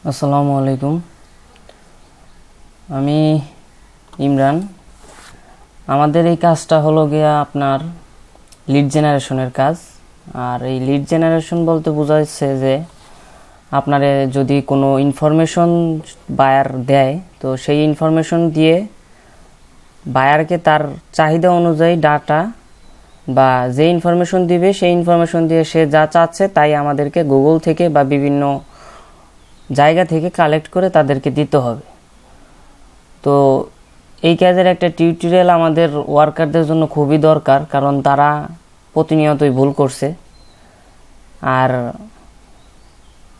আসসালামু আলাইকুম। আমি ইমরান। আমাদের এই কাজটা হলো গিয়া আপনার লিড জেনারেশনের কাজ। আর এই লিড জেনারেশন বলতে বোঝাচ্ছে যে আপনারে যদি কোনো ইনফরমেশন বায়ার দেয়, তো সেই ইনফরমেশন দিয়ে বায়ারকে তার চাহিদা অনুযায়ী ডাটা বা যে ইনফরমেশন দিবে সেই ইনফরমেশন দিয়ে সে যা চাচ্ছে তাই আমাদেরকে গুগল থেকে বা বিভিন্ন জায়গা থেকে কালেক্ট করে তাদেরকে দিতে হবে। তো এই কাজের একটা টিউটোরিয়াল আমাদের ওয়ার্কারদের জন্য খুবই দরকার, কারণ তারা প্রতিনিয়তই ভুল করছে। আর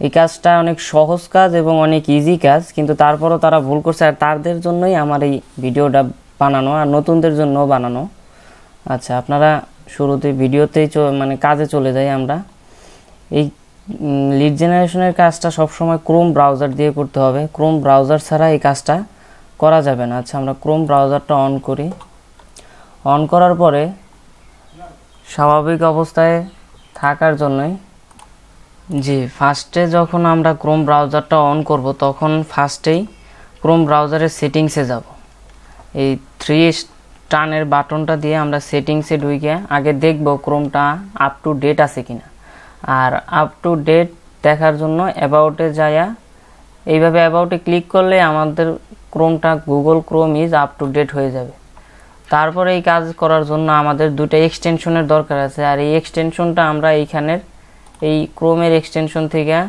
এই কাজটা অনেক সহজ কাজ এবং অনেক ইজি কাজ, কিন্তু তারপরও তারা ভুল করছে। আর তাদের জন্যই আমার এই ভিডিওটা বানানো, আর নতুনদের জন্যও বানানো। আচ্ছা, আপনারা শুরুতে ভিডিওতেই কাজে চলে যাই আমরা। এই লিড জেনারেশনের কাজটা সবসময় ক্রোম ব্রাউজার দিয়ে করতে হবে। ক্রোম ব্রাউজার ছাড়া এই কাজটা করা যাবে না। আচ্ছা, আমরা ক্রোম ব্রাউজারটা অন করি। অন করার পরে স্বাভাবিক অবস্থায় থাকার জন্যই ফার্স্টে যখন আমরা ক্রোম ব্রাউজারটা অন করব, তখন ফার্স্টেই ক্রোম ব্রাউজারের সেটিংসে যাব। এই 3 টানের বাটনটা দিয়ে আমরা সেটিংসে ঢুকে আগে দেখব ক্রোমটা আপ টু ডেট আছে কিনা। আর আপ টু ডেট দেখার জন্য অ্যাবাউটে যায়া এইভাবে অ্যাবাউটে ক্লিক করলে আমাদের ক্রোমটা Google Chrome is up to date হয়ে যাবে। তারপরে এই কাজ করার জন্য আমাদের দুটো এক্সটেনশনের দরকার আছে। আর এই এক্সটেনশনটা আমরা এইখানের এই ক্রোমের এক্সটেনশন থেকে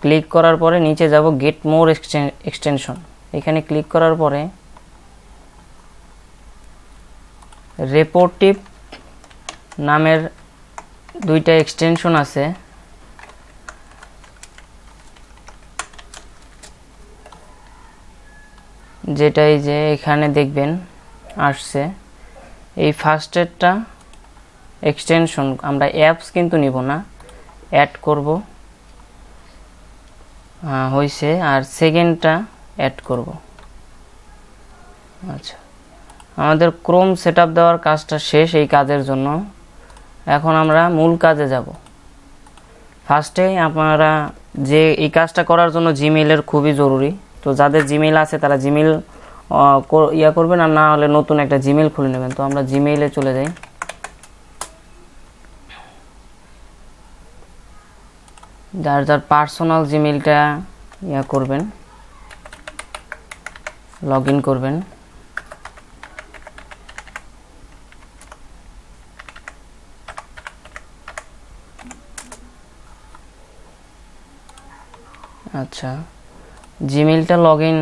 ক্লিক করার পরে নিচে যাব গেট মোর এক্সটেনশন। এখানে ক্লিক করার পরে রেপোর্টিভ নামের দুইটা এক্সটেনশন আছে। যেটাই যে এখানে দেখবেন আসছে এই ফার্স্টেরটা এক্সটেনশন আমরা অ্যাপস কিন্তু নিব না, অ্যাড করব হয়েছে। আর সেকেন্ডটা অ্যাড করব। আচ্ছা, আমাদের ক্রোম সেটআপ দেওয়ার কাজটা শেষ এই কাজের জন্য। এখন আমরা মূল কাজে যাব। ফার্স্টে আপনারা যে এই কাজটা করার জন্য জিমেইলের খুবই জরুরি। তো যাদের জিমেইল আছে তারা জিমেইল করবেন, আর না হলে নতুন একটা জিমেইল খুলে নেবেন। তো আমরা জিমেইলে চলে যাই। যার যার পার্সোনাল জিমেইলটা করবেন, লগ ইন করবেন। আচ্ছা, জিমেইলটা লগ ইন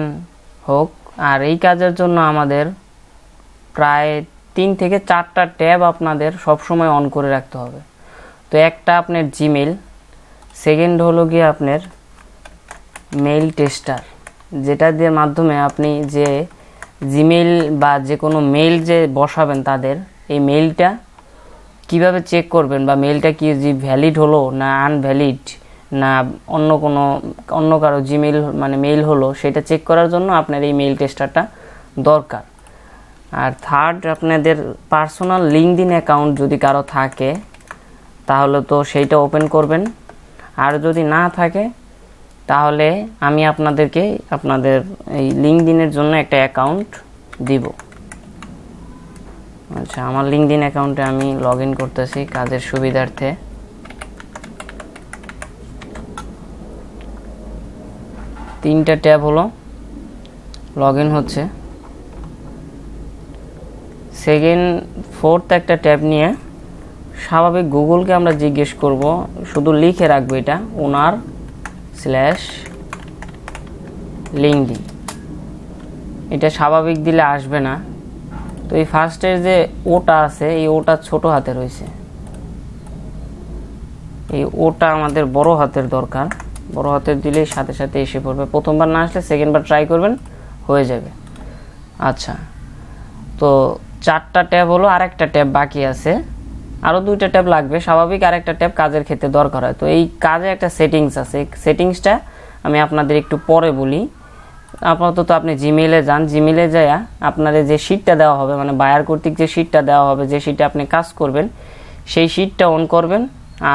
হোক। আর এই কাজের জন্য আমাদের প্রায় 3 থেকে 4টা ট্যাব আপনাদের সবসময় অন করে রাখতে হবে। তো একটা আপনার জিমেইল, সেকেন্ড হলো গিয়ে আপনার মেইল টেস্টার, যেটা দিয়ে মাধ্যমে আপনি যে জিমেইল বা যে কোনো মেইল যে বসাবেন তাদের এই মেইলটা কিভাবে চেক করবেন, বা মেইলটা কি ভ্যালিড হলো না আনভ্যালিড, না অন্য কারো জিমেইল মেইল হলো, সেটা চেক করার জন্য আপনার এই মেইল টেস্টারটা দরকার। আর থার্ড, আপনাদের পার্সোনাল লিঙ্কডইন অ্যাকাউন্ট যদি কারো থাকে তাহলে তো সেইটা ওপেন করবেন। আর যদি না থাকে তাহলে আমি আপনাদেরকে আপনাদের এই লিঙ্কডইনের জন্য একটা অ্যাকাউন্ট দিব। আচ্ছা, আমার লিঙ্কডইন অ্যাকাউন্টে আমি লগ ইন করতেছি কাজের সুবিধার্থে। তিনটা ট্যাব হলো, লগ ইন হচ্ছে। সেকেন্ড ফোর্থ একটা ট্যাব নিয়ে স্বাভাবিক গুগলকে আমরা জিজ্ঞেস করব, শুধু লিখে রাখবো এটা onar/linkedin। এটা স্বাভাবিক দিলে আসবে না। তো এই ফার্স্টের যে ওটা আছে, এই ওটা ছোট হাতে রয়েছে, এই ওটা আমাদের বড় হাতের দরকার। বড় হাতের দিলেই সাথে সাথে এসে পড়বে। প্রথমবার না আসলে সেকেন্ডবার ট্রাই করবেন, হয়ে যাবে। আচ্ছা, তো 4টা ট্যাব হলো, আর একটা ট্যাব বাকি আছে, আরও 2টা ট্যাব লাগবে স্বাভাবিক। আর একটা ট্যাব কাজের ক্ষেত্রে দরকার হয়। তো এই কাজে একটা সেটিংস আছে, সেটিংসটা আমি আপনাদের একটু পরে বলি। আপাতত আপনি জিমেইলে যান। জিমেইলে যাইয়া আপনাদের যে শিটটা দেওয়া হবে, বায়ার কর্তৃক যে শিটটা দেওয়া হবে, যে শিটে আপনি কাজ করবেন, সেই শিটটা অন করবেন।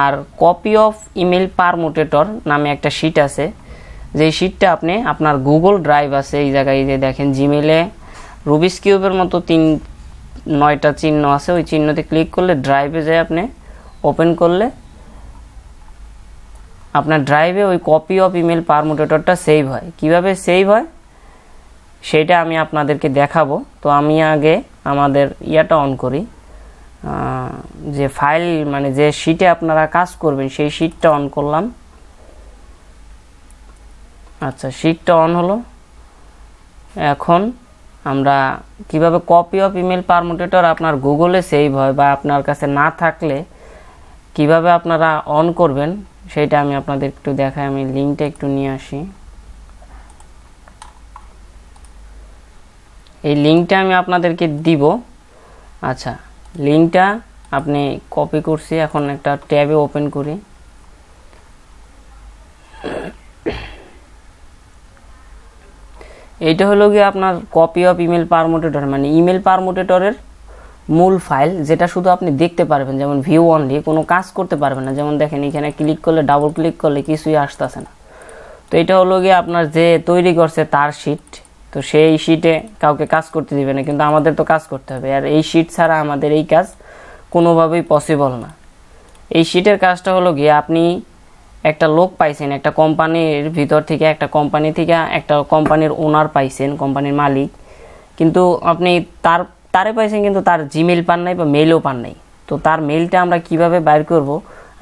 আর কপি অফ ইমেল পারমুটেটর নামে একটা শিট আছে, যে শিটটা আপনি আপনার গুগল ড্রাইভ আছে এই জায়গায় যে দেখেন জিমেলে রুবিক্স কিউবের মতো 9টা চিহ্ন আছে, ওই চিহ্নতে ক্লিক করলে ড্রাইভে যায় আপনি ওপেন করলে আপনার ড্রাইভে ওই কপি অফ ইমেল পারমুটেটরটা সেভ হয়। কিভাবে সেভ হয় সেটা আমি আপনাদেরকে দেখাবো। তো আমি আগে আমাদের ইয়াটা অন করি, যে ফাইল মানে যে শিটে আপনারা কাজ করবেন সেই শিটটা অন করলাম। আচ্ছা, শিটটা অন হলো। এখন আমরা কিভাবে কপি অফ ইমেল পারমুটেটর আপনার গুগলে সেভ হয় বা আপনার কাছে না থাকলে কিভাবে আপনারা অন করবেন সেটা আমি আপনাদের একটু দেখাই। আমি লিঙ্কটা একটু নিয়ে আসি। এই লিঙ্কটা আমি আপনাদেরকে দিব। আচ্ছা, লিঙ্কটা আপনি কপি করছি, এখন একটা ট্যাবে ওপেন করি। এইটা হলো গিয়ে আপনার কপি অফ ইমেল পারমুটেটর, মানে ইমেল পারমুটেটরের মূল ফাইল, যেটা শুধু আপনি দেখতে পারবেন, যেমন ভিউ অনলি, কোনো কাজ করতে পারবেন না। যেমন দেখেন এখানে ক্লিক করলে, ডাবল ক্লিক করলে কিছুই আসতেছে না। তো এটা হলো গিয়ে আপনার যে তৈরি করছে তার শিট, তো সেই শিটে কাউকে কাজ করতে দিবে না, কিন্তু আমাদের তো কাজ করতে হবে। আর এই শিট ছাড়া আমাদের এই কাজ কোনোভাবেই পসিবল না। এই শিটের কাজটা হলো গিয়ে আপনি একটা লোক পাইছেন, একটা কোম্পানির ভিতর থেকে, একটা কোম্পানির ওনার পাইছেন, কোম্পানির মালিক, কিন্তু আপনি তারে পাইছেন কিন্তু তার জিমেল পান নাই বা মেইলও পান নাই। তো তার মেইলটা আমরা কিভাবে বাইর করব,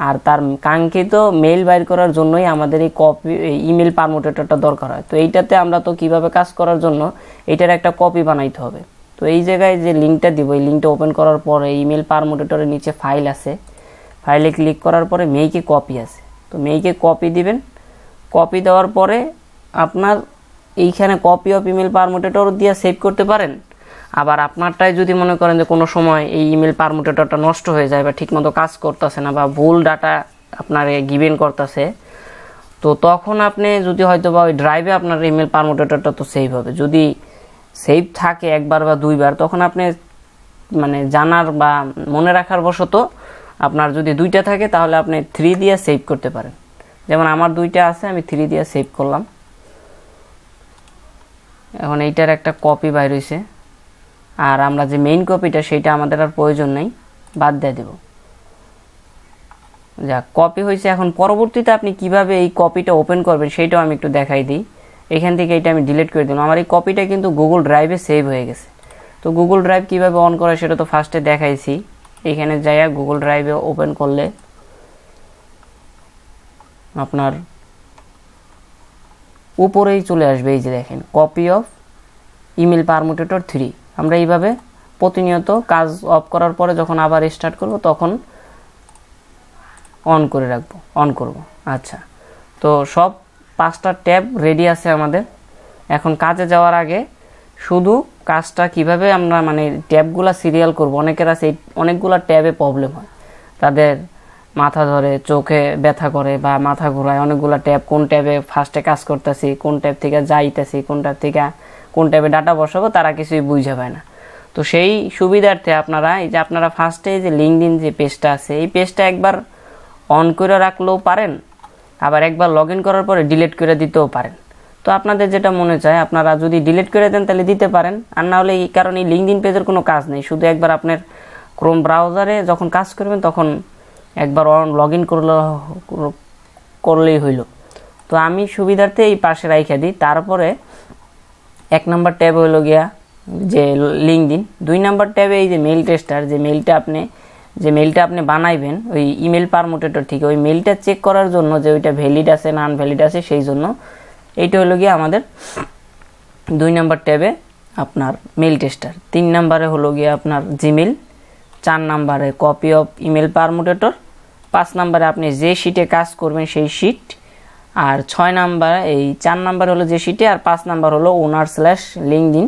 আর তার কাঙ্ক্ষিত মেইল বাইর করার জন্যই আমাদের এই ইমেল পারমুটেটরটা দরকার হয়। তো এইটাতে আমরা তো কিভাবে কাজ করার জন্য এটার একটা কপি বানাইতে হবে। তো এই জায়গায় যে লিঙ্কটা দিব, এই লিঙ্কটা ওপেন করার পরে ইমেল পারমুটেটরের নিচে ফাইল আছে, ফাইলে ক্লিক করার পরে মেইকে কপি আছে, তো মেইকে কপি দিবেন। কপি দেওয়ার পরে আপনার এইখানে কপি অফ ইমেল পারমুটেটর দিয়ে সেভ করতে পারেন। আবার আপনারটাই যদি মনে করেন যে কোনো সময় এই ইমেল পারমুটেটরটা নষ্ট হয়ে যায় বা ঠিকমতো কাজ করতেছে না বা ভুল ডাটা আপনার গিভেন করতেছে, তো তখন আপনি যদি হয়তো বা ওই ড্রাইভে আপনার ইমেল পারমুটেটরটা তো সেভ হবে। যদি সেভ থাকে একবার বা দুইবার, তখন আপনি মানে জানার বা মনে রাখার বশত আপনার যদি 2টা থাকে তাহলে আপনি 3 দিয়ে সেভ করতে পারেন। যেমন আমার 2টা আছে, আমি 3 দিয়ে সেভ করলাম। এখন এইটার একটা কপি বাইর হইছে, আর আমরা যে মেইন কপিটা সেটা আমাদের আর প্রয়োজন নেই, বাদ দিয়ে দেব। যা কপি হয়েছে, এখন পরবর্তীতে আপনি কিভাবে এই কপিটা ওপেন করবেন সেটাও আমি একটু দেখাই দিই। এখান থেকে এটা আমি ডিলিট করে দিলাম। আমার এই কপিটা কিন্তু গুগল ড্রাইভে সেভ হয়ে গেছে। তো গুগল ড্রাইভ কিভাবে অন করে সেটা তো ফার্স্টে দেখাইছি। এখানে যাইয়া গুগল ড্রাইভে ওপেন করলে আপনার উপরেই চলে আসবে, এই যে দেখেন কপি অফ ইমেল পারমুটেটর 3। আমরা এইভাবে প্রতিনিয়ত কাজ অফ করার পরে যখন আবার স্টার্ট করব তখন অন করে রাখবো, অন করব। আচ্ছা, তো সব 5টা ট্যাব রেডি আছে আমাদের। এখন কাজে যাওয়ার আগে শুধু কাজটা কিভাবে আমরা মানে ট্যাবগুলা সিরিয়াল করব। অনেকের আছে অনেকগুলা ট্যাবে প্রবলেম হয়, তাদের মাথা ধরে, চোখে ব্যথা করে বা মাথা ঘোরায়। অনেকগুলা ট্যাব, কোন ট্যাবে ফার্স্টে কাজ করতেছি, কোন ট্যাব থেকে যাইতেছি, কোন ট্যাবে ডাটা বসাবো, তারা কিছুই বুঝে পায় না। তো সেই সুবিধার্থে আপনারা এই যে আপনারা ফার্স্টে যে লিঙ্কডইন যে পেজটা আছে, এই পেজটা একবার অন করে রাখলেও পারেন, আবার একবার লগ ইন করার পরে ডিলিট করে দিতেও পারেন। তো আপনাদের যেটা মনে চায়, আপনারা যদি ডিলিট করে দেন তাহলে দিতে পারেন, আর না হলে এই কারণে লিঙ্কডইন পেজের কোনো কাজ নেই। শুধু একবার আপনার ক্রোম ব্রাউজারে যখন কাজ করবেন তখন একবার লগ ইন করলেই হইল। তো আমি সুবিধার্থে এই পাশে রাইখা দিই। তারপরে 1 নম্বর ট্যাব হইল গিয়া যে লিঙ্কডইন, 2 নম্বর ট্যাবে এই যে মেইল টেস্টার, যে মেইলটা আপনি বানাইবেন ওই ইমেল পারমুটেটর থেকে, ওই মেইলটা চেক করার জন্য যে ওইটা ভ্যালিড আছে না আনভ্যালিড আছে, সেই জন্য এইটা হলো গিয়ে আমাদের 2 নম্বর ট্যাবে আপনার মেইল টেস্টার। 3 নম্বরে হলো গিয়ে আপনার জিমেল, 4 নম্বরে কপি অফ ইমেল পারমুটেটর, 5 নম্বরে আপনি যে শিটে কাজ করবেন সেই শিট, আর 6 নম্বরে এই 4 নম্বর হলো যে শিটে, আর 5 নম্বর হলো ওনার/লিঙ্কডইন।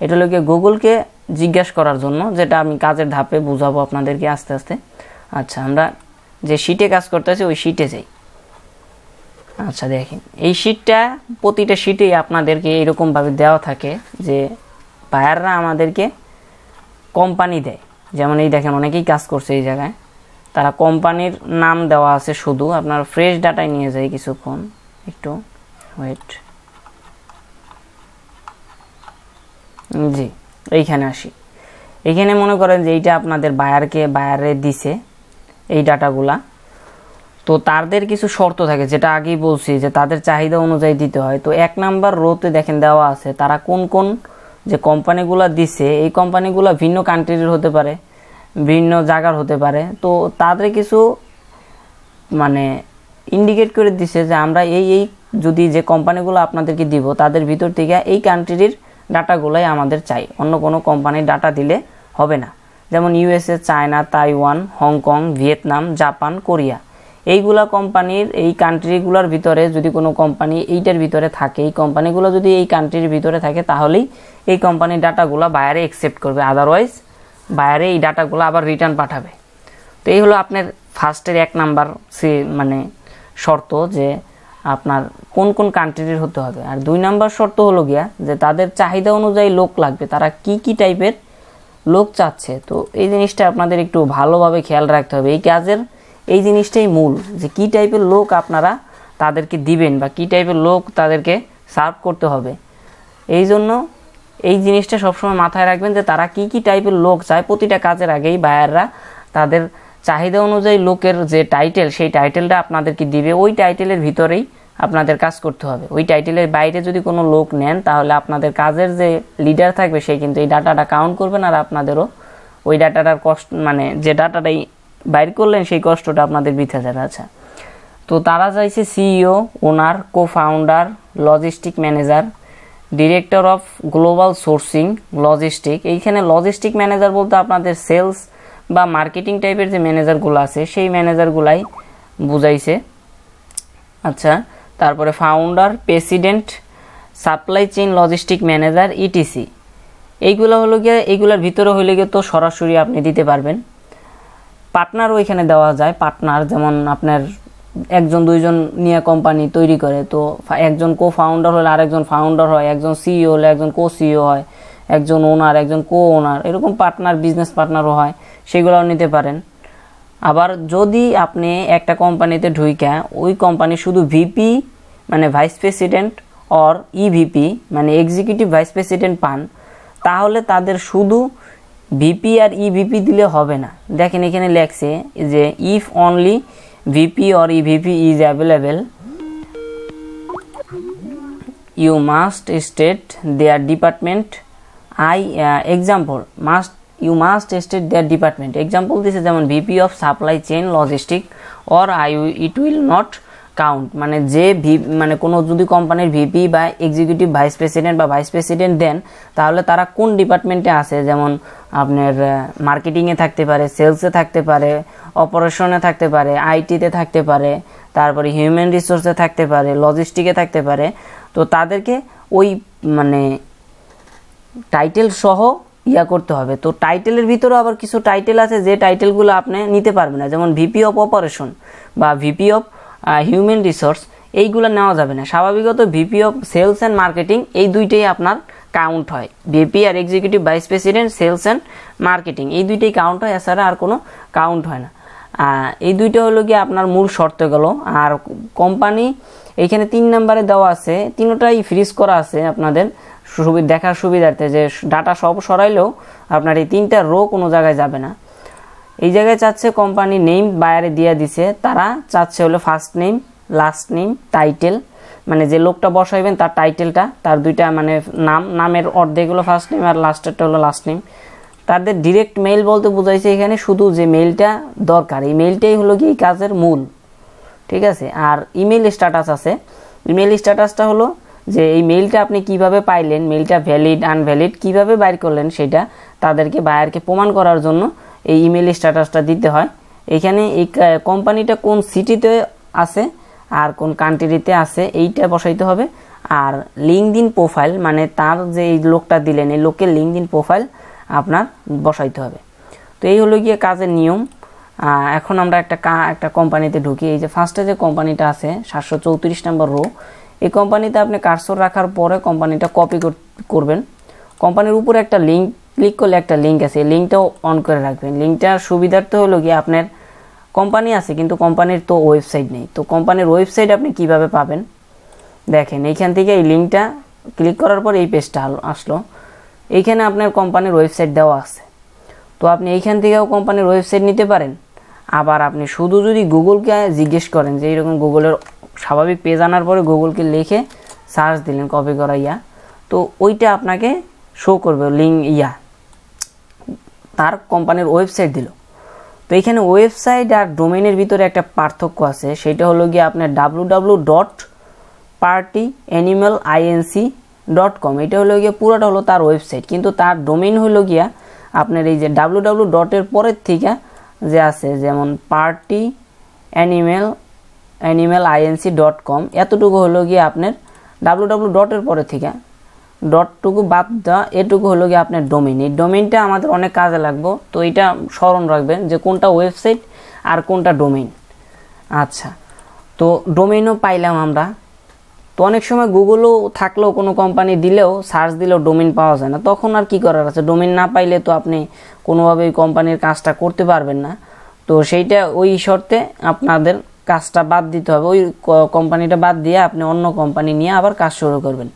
এটা হলো গিয়ে গুগলকে জিজ্ঞাসা করার জন্য, যেটা আমি কাজের ধাপে বুঝাবো আপনাদেরকে আস্তে আস্তে। আচ্ছা, আমরা যে শিটে কাজ করতেছি ওই শিটে যাই। আচ্ছা, দেখেন এই শিটটা, প্রতিটা শিটেই আপনাদেরকে এরকমভাবে দেওয়া থাকে যে বায়াররা আমাদেরকে কোম্পানি দেয়। যেমন এই দেখেন অনেকেই কাজ করছে এই জায়গায়, তারা কোম্পানির নাম দেওয়া আছে শুধু। আপনার ফ্রেশ ডাটায় নিয়ে যায় কিছুক্ষণ একটু। ওয়েট, জি এইখানে আসি। এখানে মনে করেন যে এইটা আপনাদের বায়ারে দিছে এই ডাটাগুলা, তো তাদের কিছু শর্ত থাকে, যেটা আগেই বলছি যে তাদের চাহিদা অনুযায়ী দিতে হয়। তো 1 নাম্বার রোতে দেখেন দেওয়া আছে তারা কোন কোন যে কোম্পানিগুলো দিছে, এই কোম্পানিগুলো ভিন্ন কান্ট্রির হতে পারে, ভিন্ন জায়গার হতে পারে। তো তাদের কিছু মানে ইন্ডিকেট করে দিছে যে আমরা এই যদি যে কোম্পানিগুলো আপনাদেরকে দিব তাদের ভিতর থেকে এই কান্ট্রির ডাটাগুলোই আমাদের চাই, অন্য কোনো কোম্পানির ডাটা দিলে হবে না। যেমন USA, China, Taiwan, Hong Kong, Vietnam, Japan, Korea, এইগুলা কোম্পানির এই কান্ট্রিগুলোর ভিতরে যদি কোনো কোম্পানি এইটার ভিতরে থাকে, এই কোম্পানিগুলো যদি এই কান্ট্রির ভিতরে থাকে তাহলেই এই কোম্পানির ডাটাগুলো বায়ারে অ্যাকসেপ্ট করবে, আদারওয়াইজ বায়ারে এই ডাটাগুলো আবার রিটার্ন পাঠাবে। তো এই হলো আপনার ফার্স্টের 1 নাম্বার মানে শর্ত, যে আপনার কোন কোন কান্ট্রির হতে হবে। আর 2 নাম্বার শর্ত হলো গিয়া যে তাদের চাহিদা অনুযায়ী লোক লাগবে, তারা কি টাইপের লোক চাচ্ছে। তো এই জিনিসটা আপনাদের একটু ভালোভাবে খেয়াল রাখতে হবে। এই কাজের এই জিনিসটাই মূল, যে কি টাইপের লোক আপনারা তাদেরকে দিবেন বা কি টাইপের লোক তাদেরকে সার্ভ করতে হবে। এই জন্য এই জিনিসটা সবসময় মাথায় রাখবেন যে তারা কি টাইপের লোক চায়। প্রতিটা কাজের আগেই বায়াররা তাদের চাহিদা অনুযায়ী লোকের যে টাইটেল, সেই টাইটেলটা আপনাদেরকে দিবে, ওই টাইটেলের ভিতরেই আপনাদের কাজ করতে হবে। ওই টাইটেলের বাইরে যদি কোনো লোক নেন তাহলে আপনাদের কাজের যে লিডার থাকবে সে কিন্তু এই ডাটাটা কাউন্ট করবেন, আর আপনাদেরও ওই ডাটাটার কষ্ট মানে যে ডাটাটাই বাইর করলেন সেই কষ্টটা আপনাদের বৃথা যাবে। আচ্ছা, তো তারা চাইছে CEO, owner, co founder, logistic manager, director of global sourcing, logistic. এইখানে লজিস্টিক ম্যানেজার বলতে আপনাদের সেলস বা মার্কেটিং টাইপের যে ম্যানেজারগুলো আছে সেই ম্যানেজারগুলাই বুঝাইছে। আচ্ছা, তারপরে founder, president, supply chain logistic manager, etc. এইগুলো হলো গিয়ে এইগুলোর ভিতরে হইলে গিয়ে তো সরাসরি আপনি দিতে পারবেন। পার্টনারও এখানে দেওয়া যায়। পার্টনার যেমন আপনার 1-2জন নিয়ে কোম্পানি তৈরি করে, তো একজন কো ফাউন্ডার হলে আরেকজন ফাউন্ডার হয়, একজন সিইও হলে একজন কো সিইও হয়, একজন ওনার একজন কো ওনার, এরকম পার্টনার, বিজনেস পার্টনারও হয়, সেগুলোও নিতে পারেন। আবার যদি আপনি একটা কোম্পানিতে ঢুইকা ওই কোম্পানি শুধু ভিপি মানে ভাইস প্রেসিডেন্ট অর ইভিপি মানে এক্সিকিউটিভ ভাইস প্রেসিডেন্ট পান, তাহলে তাদের শুধু ভিপি আর ইভিপি দিলে হবে না। দেখেন এখানে লেখছে যে if only VP or EVP is available you must state their department example you must state their department. Example দিছে যেমন VP of Supply Chain Logistic or it will not count, মানে যে মানে কোনো যদি কোম্পানির ভিপি বা এক্সিকিউটিভ ভাইস প্রেসিডেন্ট বা ভাইস প্রেসিডেন্ট দেন তাহলে তারা কোন ডিপার্টমেন্টে আছে, যেমন আপনার মার্কেটিংয়ে থাকতে পারে, সেলসে থাকতে পারে, অপারেশনে থাকতে পারে, আইটিতে থাকতে পারে, তারপরে হিউম্যান রিসোর্সে থাকতে পারে, লজিস্টিকে থাকতে পারে। তো তাদেরকে ওই মানে টাইটেল সহ করতে হবে। তো টাইটেলের ভিতরে আবার কিছু টাইটেল আছে যে টাইটেলগুলো আপনি নিতে পারবেন না, যেমন ভিপি অফ অপারেশন বা ভিপি অফ হিউম্যান রিসোর্স, এইগুলো নেওয়া যাবে না। স্বাভাবিকত VP of sales and marketing এই দুইটাই আপনার কাউন্ট হয়। ভিপি আর executive vice president, sales and marketing এই দুইটাই কাউন্ট হয়, এছাড়া আর কোনো কাউন্ট হয় না। এই দুইটা হলো কি আপনার মূল শর্ত গেল। আর কোম্পানি এইখানে 3 নম্বরে দেওয়া আছে, তিনটাই ফ্রিজ করা আছে আপনাদের দেখার সুবিধার্থে, যে ডাটা সব সরাইলেও আপনার এই 3টা রো কোনো জায়গায় যাবে না। এই জায়গায় চাচ্ছে কোম্পানি নেম বায়ারে দিয়ে দিছে, তারা চাচ্ছে হলো first name, last name, title, মানে যে লোকটা বসাইবেন তার টাইটেলটা, তার দুইটা মানে নামের অর্ধেক হলো ফার্স্ট নেম আর লাস্টেরটা হলো লাস্ট নেম। তাদের ডিরেক্ট মেইল বলতে বোঝাইছে এখানে শুধু যে মেইলটা দরকার, এই মেইলটাই হলো কি এই কাজের মূল, ঠিক আছে। আর ইমেল স্ট্যাটাস আছে। ইমেল স্ট্যাটাসটা হলো যে এই মেইলটা আপনি কিভাবে পাইলেন, মেইলটা ভ্যালিড আনভ্যালিড কিভাবে বাইর করলেন, সেটা তাদেরকে বায়ারকে প্রমাণ করার জন্য এই ইমেল স্ট্যাটাসটা দিতে হয়। এখানে এই কোম্পানিটা কোন সিটিতে আছে আর কোন কান্ট্রিতে আছে এইটা বসাইতে হবে। আর লিঙ্কডইন প্রোফাইল মানে তার যে এই লোকটা দিলেন এই লোকের লিঙ্কডইন প্রোফাইল আপনার বসাইতে হবে। তো এই হলো গিয়ে কাজের নিয়ম। এখন আমরা একটা কোম্পানিতে ঢুকি। এই যে ফার্স্টে যে কোম্পানিটা আছে 734 নম্বর রো, এই কোম্পানিতে আপনি কার্সর রাখার পরে কোম্পানিটা কপি করবেন। কোম্পানির উপরে একটা লিঙ্ক ক্লিক করলে একটা লিঙ্ক আছে, এই লিঙ্কটাও অন করে রাখবেন। লিঙ্কটার সুবিধার্থে হলো গিয়ে আপনার কোম্পানি আছে কিন্তু কোম্পানির তো ওয়েবসাইট নেই। তো কোম্পানির ওয়েবসাইট আপনি কিভাবে পাবেন, দেখেন এইখান থেকে এই লিঙ্কটা ক্লিক করার পর এই পেজটা আসলো। এইখানে আপনার কোম্পানির ওয়েবসাইট দেওয়া আছে, তো আপনি এইখান থেকেও কোম্পানির ওয়েবসাইট নিতে পারেন। আবার আপনি শুধু যদি গুগলকে জিজ্ঞেস করেন যে এইরকম গুগলের স্বাভাবিক পেজ আনার পরে গুগলকে লিখে সার্চ দিলেন কপি করা তো ওইটা আপনাকে শো করবে লিঙ্ক তার কোম্পানির ওয়েবসাইট দিল। তো এখানে ওয়েবসাইট আর ডোমেইনের ভিতরে একটা পার্থক্য আছে, সেটা হলো গিয়ে আপনার www.partyanimaliNC.com, এটা হলো গিয়ে পুরোটা হলো তার ওয়েবসাইট, কিন্তু তার ডোমেইন হলো গিয়া আপনার এই যে www ডটের পরের থেকে যে আছে যেমন partyanimaliNC.com, এতটুকু হলো গিয়ে আপনার www ডটের পরে থেকে ডটটুকু বাদ দেওয়া, এটুকু হলো গিয়ে আপনার ডোমেইন। এই ডোমেইনটা আমাদের অনেক কাজে লাগবে, তো এটা স্মরণ রাখবেন যে কোনটা ওয়েবসাইট আর কোনটা ডোমেইন। আচ্ছা, তো ডোমেইনও পাইলাম আমরা। তো অনেক সময় গুগলও থাকলেও কোনো কোম্পানি দিলেও সার্চ দিলেও ডোমেইন পাওয়া যায় না, তখন আর কি করার আছে? ডোমেইন না পাইলে তো আপনি কোনোভাবে ওই কোম্পানির কাজটা করতে পারবেন না। তো সেইটা ওই শর্তে আপনাদের কাজটা বাদ দিতে হবে, ওই কোম্পানিটা বাদ দিয়ে আপনি অন্য কোম্পানি নিয়ে আবার কাজ শুরু করবেন।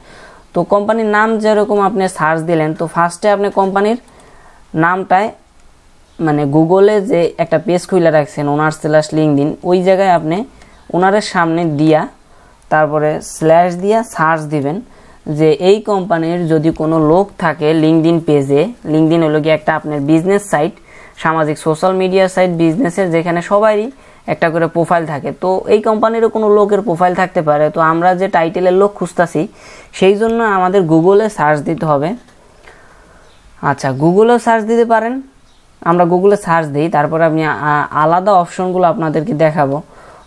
তো কোম্পানির নাম যেরকম আপনি সার্চ দিলেন, তো ফার্স্টে আপনি কোম্পানির নামটায় মানে গুগলে যে একটা পেজ খুলে রাখছেন ওনার/লিঙ্কডিন, ওই জায়গায় আপনি ওনারের সামনে দিয়া তারপরে স্ল্যাশ দিয়া সার্চ দিবেন যে এই কোম্পানির যদি কোনো লোক থাকে লিঙ্কডিন পেজে। লিঙ্কডিন হলো কি একটা আপনার বিজনেস সাইট, সামাজিক সোশ্যাল মিডিয়া সাইট বিজনেসের, যেখানে সবারই একটা করে প্রোফাইল থাকে। তো এই কোম্পানিরও কোনো লোকের প্রোফাইল থাকতে পারে। তো আমরা যে টাইটেলের লোক খুঁজতেছি সেই জন্য আমাদের গুগলে সার্চ দিতে হবে। আচ্ছা, গুগলেও সার্চ দিতে পারেন, আমরা গুগলে সার্চ দিই, তারপরে আপনি আলাদা অপশনগুলো আপনাদেরকে দেখাবো।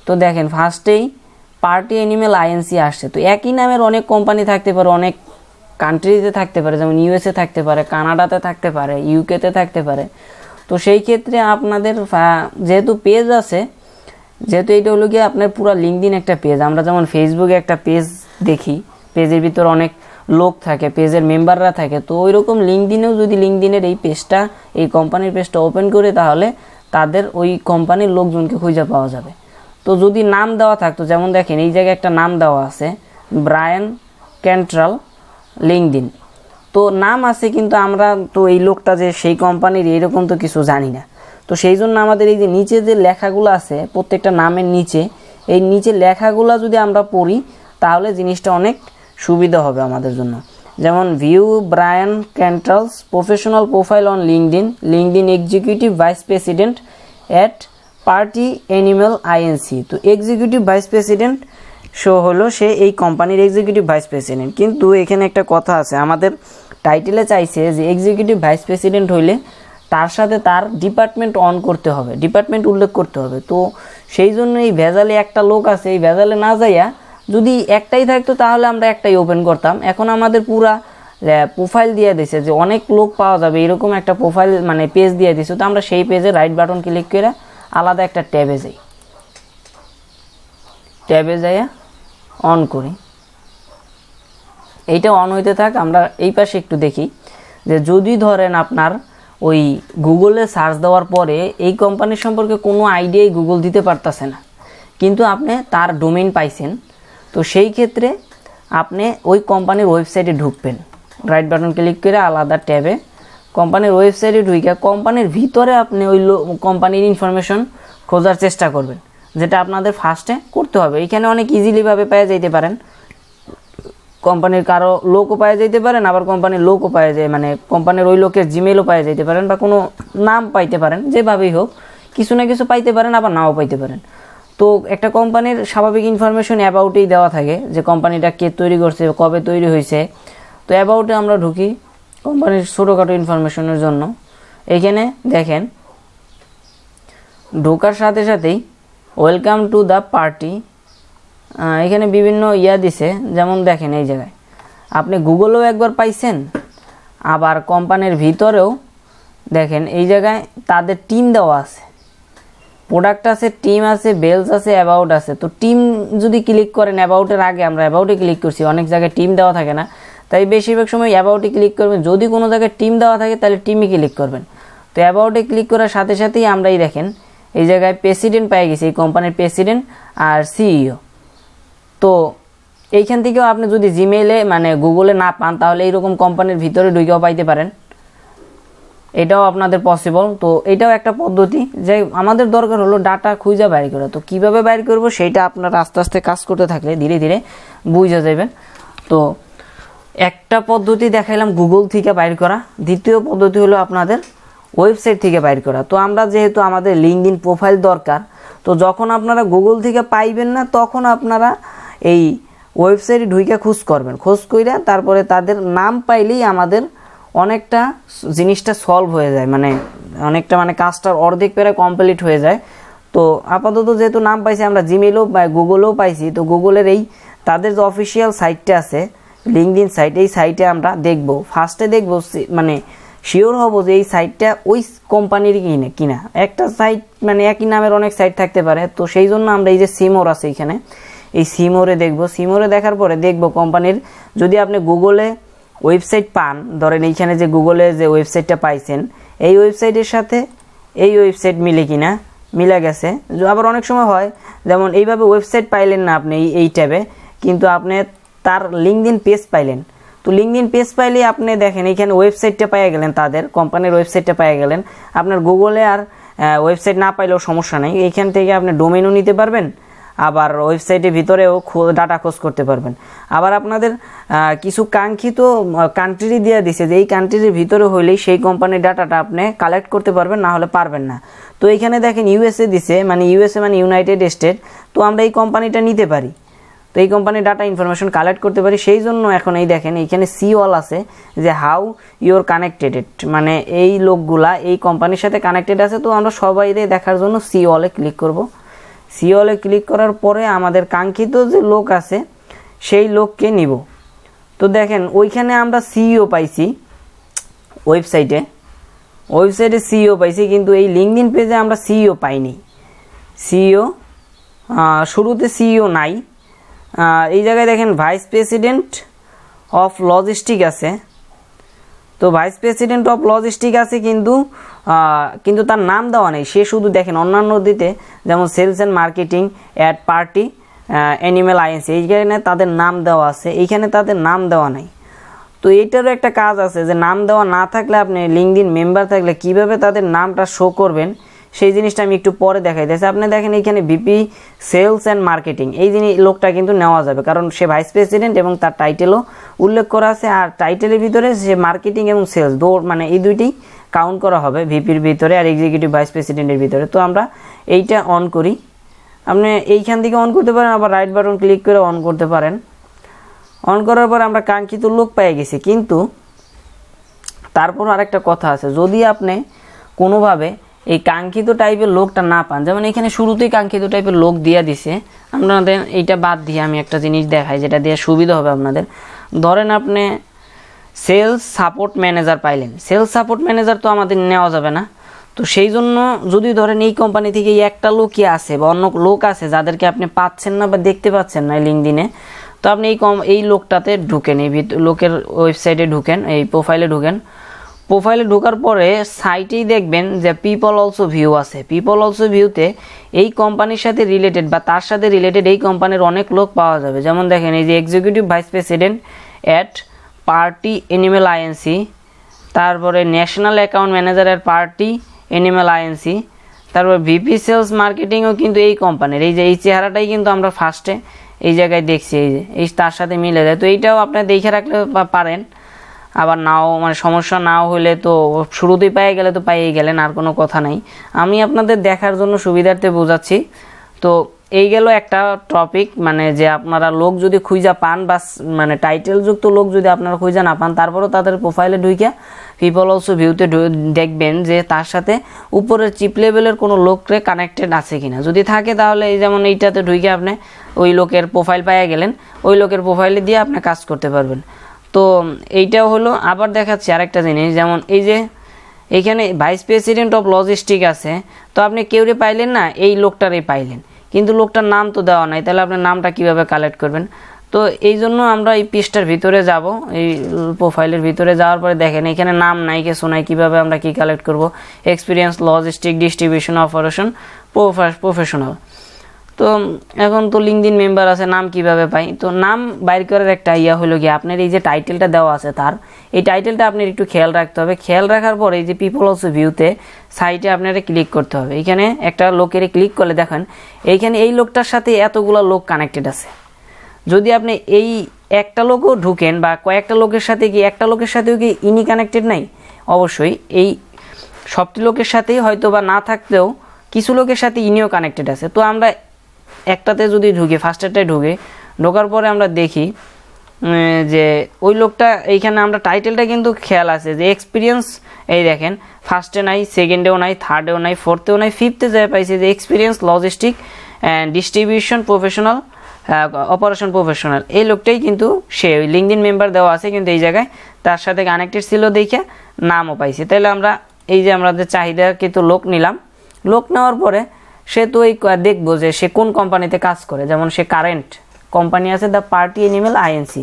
তো দেখেন ফার্স্টেই partyanimaliNC আসছে। তো একই নামের অনেক কোম্পানি থাকতে পারে, অনেক কান্ট্রিতে থাকতে পারে, যেমন ইউএসএ থাকতে পারে, কানাডাতে থাকতে পারে, ইউকেতে থাকতে পারে। তো সেই ক্ষেত্রে আপনাদের যেহেতু পেজ আছে, যেহেতু এটা হলো গিয়ে আপনার পুরো লিঙ্কডিন একটা পেজ, আমরা যেমন ফেসবুকে একটা পেজ দেখি, পেজের ভিতর অনেক লোক থাকে, পেজের মেম্বাররা থাকে, তো ওই রকম লিঙ্কডিনেও যদি লিঙ্কডিনের এই পেজটা, এই কোম্পানির পেজটা ওপেন করে, তাহলে তাদের ওই কোম্পানির লোকজনকে খুঁজে পাওয়া যাবে। তো যদি নাম দেওয়া থাকতো, যেমন দেখেন এই জায়গায় একটা নাম দেওয়া আছে ব্রায়ান ক্যান্ট্রাল লিঙ্কডিন, তো নাম আছে, কিন্তু আমরা তো এই লোকটা যে সেই কোম্পানির এরকম তো কিছু জানি না। তো সেই জন্য আমাদের এই যে নিচে যে লেখাগুলো আছে প্রত্যেকটা নামের নিচে, এই নিচে লেখাগুলো যদি আমরা পড়ি তাহলে জিনিসটা অনেক সুবিধা হবে আমাদের জন্য। যেমন view Brian Cantrall's professional profile on LinkedIn executive vice president at partyanimaliNC। তো এক্সিকিউটিভ ভাইস প্রেসিডেন্ট শো হলো সে এই কোম্পানির এক্সিকিউটিভ ভাইস প্রেসিডেন্ট, কিন্তু এখানে একটা কথা আছে, আমাদের টাইটেলে চাইছে যে এক্সিকিউটিভ ভাইস প্রেসিডেন্ট হইলে তার সাথে তার ডিপার্টমেন্ট অন করতে হবে, ডিপার্টমেন্ট উল্লেখ করতে হবে। তো সেই জন্য এই ভেজালে একটা লোক আছে, এই ভেজালে না যাইয়া যদি একটাই থাকতো তাহলে আমরা একটাই ওপেন করতাম। এখন আমাদের পুরা প্রোফাইল দিয়ে দিছে যে অনেক লোক পাওয়া যাবে, এরকম একটা প্রোফাইল মানে পেজ দিয়ে দিছে। তো আমরা সেই পেজে রাইট বাটন ক্লিক করে আলাদা একটা ট্যাবে যাই, ট্যাবে যাইয়া অন করি, এইটা অন হইতে থাক। আমরা এই পাশে একটু দেখি যে যদি ধরেন আপনার ওই গুগলে সার্চ দেওয়ার পরে এই কোম্পানির সম্পর্কে কোনো আইডিয়াই গুগল দিতে পারতেছে না, কিন্তু আপনি তার ডোমেইন পাইছেন, তো সেই ক্ষেত্রে আপনি ওই কোম্পানির ওয়েবসাইটে ঢুকবেন, রাইট বাটন ক্লিক করে আলাদা ট্যাবে কোম্পানির ওয়েবসাইটে ঢুকে কোম্পানির ভিতরে আপনি ওই কোম্পানির ইনফরমেশন খোঁজার চেষ্টা করবেন, যেটা আপনাদের ফার্স্টে করতে হবে। এইখানে অনেক ইজিলিভাবে পেয়ে যেতে পারেন, কোম্পানির কারো লোকও পাওয়া যেতে পারেন, আবার কোম্পানির লোকও পাওয়া যায়, মানে কোম্পানির ওই লোকের জিমেলও পাওয়া যেতে পারেন, বা কোনো নাম পাইতে পারেন, যেভাবেই হোক কিছু না কিছু পাইতে পারেন, আবার নাও পাইতে পারেন। তো একটা কোম্পানির স্বাভাবিক ইনফরমেশন অ্যাবাউটেই দেওয়া থাকে, যে কোম্পানিটা কে তৈরি করছে, কবে তৈরি হয়েছে। তো অ্যাবাউটে আমরা ঢুকি কোম্পানির ছোটোখাটো ইনফরমেশনের জন্য। এইখানে দেখেন ঢোকার সাথে সাথেই ওয়েলকাম টু দ্য পার্টি, এখানে বিভিন্ন দিছে, যেমন দেখেন এই জায়গায় আপনি গুগলেও একবার পাইছেন, আবার কোম্পানির ভিতরেও দেখেন এই জায়গায় তাদের টিম দেওয়া আছে, প্রোডাক্ট আছে, টিম আছে, বেলস আছে, অ্যাবাউট আছে। তো টিম যদি ক্লিক করেন, অ্যাবাউটের আগে আমরা অ্যাবাউটে ক্লিক করছি, অনেক জায়গায় টিম দেওয়া থাকে না, তাই বেশিরভাগ সময় অ্যাবাউটে ক্লিক করবেন। যদি কোনো জায়গায় টিম দেওয়া থাকে তাহলে টিমে ক্লিক করবেন। তো অ্যাবাউটে ক্লিক করার সাথে সাথেই আমরা এই দেখেন এই জায়গায় প্রেসিডেন্ট পেয়ে গেছি, এই কোম্পানির প্রেসিডেন্ট আর সিইও। তো এইখান থেকেও আপনি যদি জিমেইলে মানে গুগলে না পান তাহলে এইরকম কোম্পানির ভিতরে ঢুকেও পাইতে পারেন, এটাও আপনাদের পসিবল। তো এটাও একটা পদ্ধতি, যে আমাদের দরকার হলো ডাটা খুঁজে বাইর করা। তো কিভাবে বাইর করব সেটা আপনারা আস্তে আস্তে কাজ করতে থাকলে ধীরে ধীরে বুঝে যাবেন। তো একটা পদ্ধতি দেখাইলাম গুগল থেকে বাইর করা, দ্বিতীয় পদ্ধতি হলো আপনাদের ওয়েবসাইট থেকে বাইর করা। তো আমরা যেহেতু আমাদের লিঙ্কডইন প্রোফাইল দরকার, তো যখন আপনারা গুগল থেকে পাইবেন না তখন আপনারা এই ওয়েবসাইটে ঢুকে খোঁজ করবেন, খোঁজ কইরা তারপরে তাদের নাম পাইলেই আমাদের অনেকটা জিনিসটা সলভ হয়ে যায়, মানে অনেকটা মানে কাজটার অর্ধেক প্রায় কমপ্লিট হয়ে যায়। তো আপাতত যেহেতু নাম পাইছি আমরা জিমেইলেও বা গুগলেও পাইছি, তো গুগলের এই তাদের যে অফিসিয়াল সাইটটা আছে লিঙ্কডইন সাইট, এই সাইটে আমরা দেখব, ফার্স্টে দেখব মানে শিওর হব যে এই সাইটটা ওই কোম্পানির কিনা। একটা সাইট মানে একই নামের অনেক সাইট থাকতে পারে, তো সেই জন্য আমরা এই যে সিমোর আছে এখানে, এই সিমোরে দেখব। সিমোরে দেখার পরে দেখব কোম্পানির, যদি আপনি গুগলে ওয়েবসাইট পান, ধরেন এইখানে যে গুগলে যে ওয়েবসাইটটা পাইছেন এই ওয়েবসাইটের সাথে এই ওয়েবসাইট মিলে কিনা, মিলে গেছে। আবার অনেক সময় হয় যেমন এইভাবে ওয়েবসাইট পাইলেন না আপনি এই ট্যাবে, কিন্তু আপনি তার লিঙ্কডইন পেজ পাইলেন। তো লিঙ্কডইন পেজ পাইলে আপনি দেখেন এইখানে ওয়েবসাইটটা পেয়ে গেলেন, তাদের কোম্পানির ওয়েবসাইটটা পেয়ে গেলেন। আপনার গুগলে আর ওয়েবসাইট না পাইলেও সমস্যা নেই, এইখান থেকে আপনি ডোমেইনও নিতে পারবেন, আবার ওয়েবসাইটের ভিতরেও ডাটা খোঁজ করতে পারবেন। আবার আপনাদের কিছু কাঙ্ক্ষিত কান্ট্রি দিয়ে দিছে, যে এই কান্ট্রির ভিতরে হইলেই সেই কোম্পানির ডাটাটা আপনি কালেক্ট করতে পারবেন, না হলে পারবেন না। তো এইখানে দেখেন ইউএসএ দিছে, মানে ইউএসএ মানে ইউনাইটেড স্টেট, তো আমরা এই কোম্পানিটা নিতে পারি, তো এই কোম্পানির ডাটা ইনফরমেশন কালেক্ট করতে পারি। সেই জন্য এখন এই দেখেন এইখানে সি অল আছে, যে হাউ ইউর কানেক্টেড, মানে এই লোকগুলা এই কোম্পানির সাথে কানেক্টেড আছে। তো আমরা সবাই দেখার জন্য সি অলে ক্লিক করব। সি অলে ক্লিক করার পরে আমাদের কাঙ্ক্ষিত যে লোক আছে সেই লোককে নিব। তো দেখেন ওইখানে আমরা সিইও পাইছি, ওয়েবসাইটে সিইও পাইছি, কিন্তু এই লিঙ্কডইন পেজে আমরা সিইও পাইনি। সিইও শুরুতে সিইও নাই, এই জায়গায় দেখেন ভাইস প্রেসিডেন্ট অফ লজিস্টিক আছে। তো ভাইস প্রেসিডেন্ট অফ লজিস্টিক আছে, কিন্তু তার নাম দেওয়া নেই। সে শুধু দেখেন অন্যান্য দিতে যেমন sales and marketing at party animal INC, এইখানে তাদের নাম দেওয়া আছে, এইখানে তাদের নাম দেওয়া নাই। তো এইটারও একটা কাজ আছে, যে নাম দেওয়া না থাকলে আপনি লিঙ্কডইন মেম্বার থাকলে কিভাবে তাদের নামটা শো করবেন সেই জিনিসটা আমি একটু পরে দেখাইতেছি। আপনি দেখেন এইখানে ভিপি সেলস অ্যান্ড মার্কেটিং, এই লোকটা কিন্তু নেওয়া যাবে, কারণ সে ভাইস প্রেসিডেন্ট এবং তার টাইটেলও উল্লেখ করা আছে। আর টাইটেলের ভিতরে সে মার্কেটিং এবং সেলস মানে এই দুইটি কাউন্ট করা হবে, ভিপির ভিতরে আর এক্সিকিউটিভ ভাইস প্রেসিডেন্টের ভিতরে। তো আমরা এইটা অন করি, আপনি এইখান থেকে অন করতে পারেন, আবার রাইট বাটন ক্লিক করে অন করতে পারেন। অন করার পর আমরা কাঙ্ক্ষিত লোক পেয়ে গেছি, কিন্তু তারপর আরেকটা কথা আছে, যদি আপনি কোনোভাবে এই কাঙ্ক্ষিত টাইপের লোকটা না পান, যেমন এখানে শুরুতেই কাঙ্ক্ষিত টাইপের লোক দিয়ে দিছে, আপনাদের এইটা বাদ দিয়ে আমি একটা জিনিস দেখাই যেটা দিয়ে সুবিধা হবে আপনাদের। ধরেন আপনি সেলস সাপোর্ট ম্যানেজার পাইলেন, সেলস সাপোর্ট ম্যানেজার তো আমাদের নেওয়া যাবে না। তো সেই জন্য যদি ধরেন এই কোম্পানি থেকে একটা লোকই আছে বা অন্য লোক আছে যাদেরকে আপনি পাচ্ছেন না বা দেখতে পাচ্ছেন না লিঙ্কডইনে, তো আপনি এই লোকটাতে ঢুকেন, এই লোকের ওয়েবসাইটে ঢুকেন, এই প্রোফাইলে ঢুকেন। প্রোফাইলে ঢোকার পরে সাইটেই দেখবেন যে পিপল অলসো ভিউ আছে। পিপল অলসো ভিউতে এই কোম্পানির সাথে রিলেটেড বা তার সাথে রিলেটেড এই কোম্পানির অনেক লোক পাওয়া যাবে। যেমন দেখেন এই যে executive vice president at party animal INC, তারপরে national account manager at party animal INC, তারপর ভিপি সেলস মার্কেটিংও কিন্তু এই কোম্পানির। এই যে এই চেহারাটাই কিন্তু আমরা ফার্স্টে এই জায়গায় দেখছি, এই তার সাথে মিলে যায়। তো এইটাও আপনি দেখে রাখলে পারেন, আবার নাও মানে সমস্যা নাও হলে তো শুরুতেই পেয়ে গেলে তো পেয়েই গেলেন, আর কোনো কথা নাই। আমি আপনাদের দেখার জন্য সুবিধার্থে বোঝাচ্ছি। তো এই গেল একটা টপিক, মানে যে আপনারা লোক যদি খুঁজা পান বা মানে টাইটেলযুক্ত লোক যদি আপনারা খুঁজা না পান, তারপরেও তাদের প্রোফাইলে ঢুকে পিপল অলসো ভিউতে দেখবেন যে তার সাথে উপরের চিপ লেভেলের কোনো লোকরে কানেক্টেড আছে কিনা। যদি থাকে তাহলে এই যেমন এইটাতে ঢুকে আপনি ওই লোকের প্রোফাইল পেয়ে গেলেন, ওই লোকের প্রোফাইলে দিয়ে আপনি কাজ করতে পারবেন। তো এইটাও হলো। আবার দেখাচ্ছি আরেকটা জিনিস, যেমন এই যে এইখানে ভাইস প্রেসিডেন্ট অফ লজিস্টিক আছে, তো আপনি কেউরে পাইলেন না, এই লোকটারই পাইলেন, কিন্তু লোকটার নাম তো দেওয়া নাই, তাহলে আপনার নামটা কিভাবে কালেক্ট করবেন? তো এই জন্য আমরা এই পেজটার ভিতরে যাব, এই প্রোফাইলের ভিতরে যাওয়ার পরে দেখেন এখানে নাম নাই, কিছু নাই, কীভাবে আমরা কি কালেক্ট করব? Experience logistic distribution operation professional. তো এখন তো লিঙ্কডইন মেম্বার আছে, নাম কিভাবে পাই? তো নাম বাইর করার একটা ইয়া হলো গিয়ে আপনার এই যে টাইটেলটা দেওয়া আছে তার, এই টাইটেলটা আপনার একটু খেয়াল রাখতে হবে। খেয়াল রাখার পরে এই যে পিপল অলসো ভিউতে সাইটে আপনারা ক্লিক করতে হবে। এখানে একটা লোকের ক্লিক করলে দেখেন এইখানে এই লোকটার সাথে এতগুলো লোক কানেক্টেড আছে। যদি আপনি এই একটা লোকও ঢুকেন বা কয়েকটা লোকের সাথে কি একটা লোকের সাথেও কি ইনি কানেক্টেড নাই? অবশ্যই এই সবটি লোকের সাথেই হয়তো বা না থাকলেও কিছু লোকের সাথে ইনিও কানেক্টেড আছে। তো আমরা একটাতে যদি ঢুকি, ফার্স্টেরটায় ঢোকার পরে আমরা দেখি যে ওই লোকটা এইখানে আমরা টাইটেলটা কিন্তু খেয়াল আছে যে এক্সপিরিয়েন্স, এই দেখেন ফার্স্টে নাই, সেকেন্ডেও নাই, থার্ডেও নাই, ফোর্থেও নাই, ফিফথে যায় পাইছে যে experience logistic and distribution professional, operation professional. এই লোকটাই কিন্তু সে ওই লিঙ্কডইন মেম্বার দেওয়া আছে, কিন্তু এই জায়গায় তার সাথে কানেক্টেড ছিল দেখে নামও পাইছি। তাহলে আমরা এই যে আমাদের চাহিদা কিন্তু লোক নিলাম, লোক নেওয়ার পরে সে তো এই দেখবো যে সে কোন কোম্পানিতে কাজ করে। যেমন সে কারেন্ট কোম্পানি আছে the party animal INC,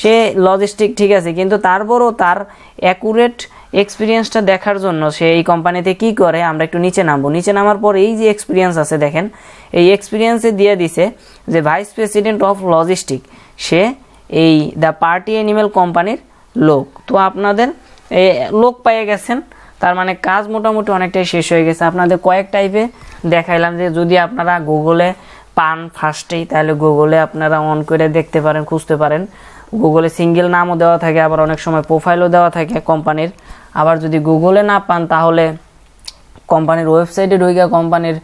say logistic ঠিক আছে, কিন্তু তারপরও তার অ্যাকুরেট এক্সপিরিয়েন্সটা দেখার জন্য সে এই কোম্পানিতে কি করে আমরা একটু নিচে নামবো। নিচে নামার পর এই যে এক্সপিরিয়েন্স আছে দেখেন, এই এক্সপিরিয়েন্সে দিয়ে দিছে যে ভাইস প্রেসিডেন্ট অফ লজিস্টিক, সে এই দ্য পার্টি অ্যানিমেল কোম্পানির লোক। তো আপনাদের লোক পেয়ে গেছেন, তার মানে কাজ মোটামুটি অনেকটাই শেষ হয়ে গেছে। আপনাদের কয়েক টাইপে দেখাইলাম যে যদি আপনারা গুগলে পান ফার্স্টেই, তাহলে গুগলে আপনারা অন করে দেখতে পারেন, খুঁজতে পারেন। গুগলে সিঙ্গেল নামও দেওয়া থাকে, আবার অনেক সময় প্রোফাইলও দেওয়া থাকে কোম্পানির। আবার যদি গুগলে না পান তাহলে কোম্পানির ওয়েবসাইটে ঢুকে, কোম্পানির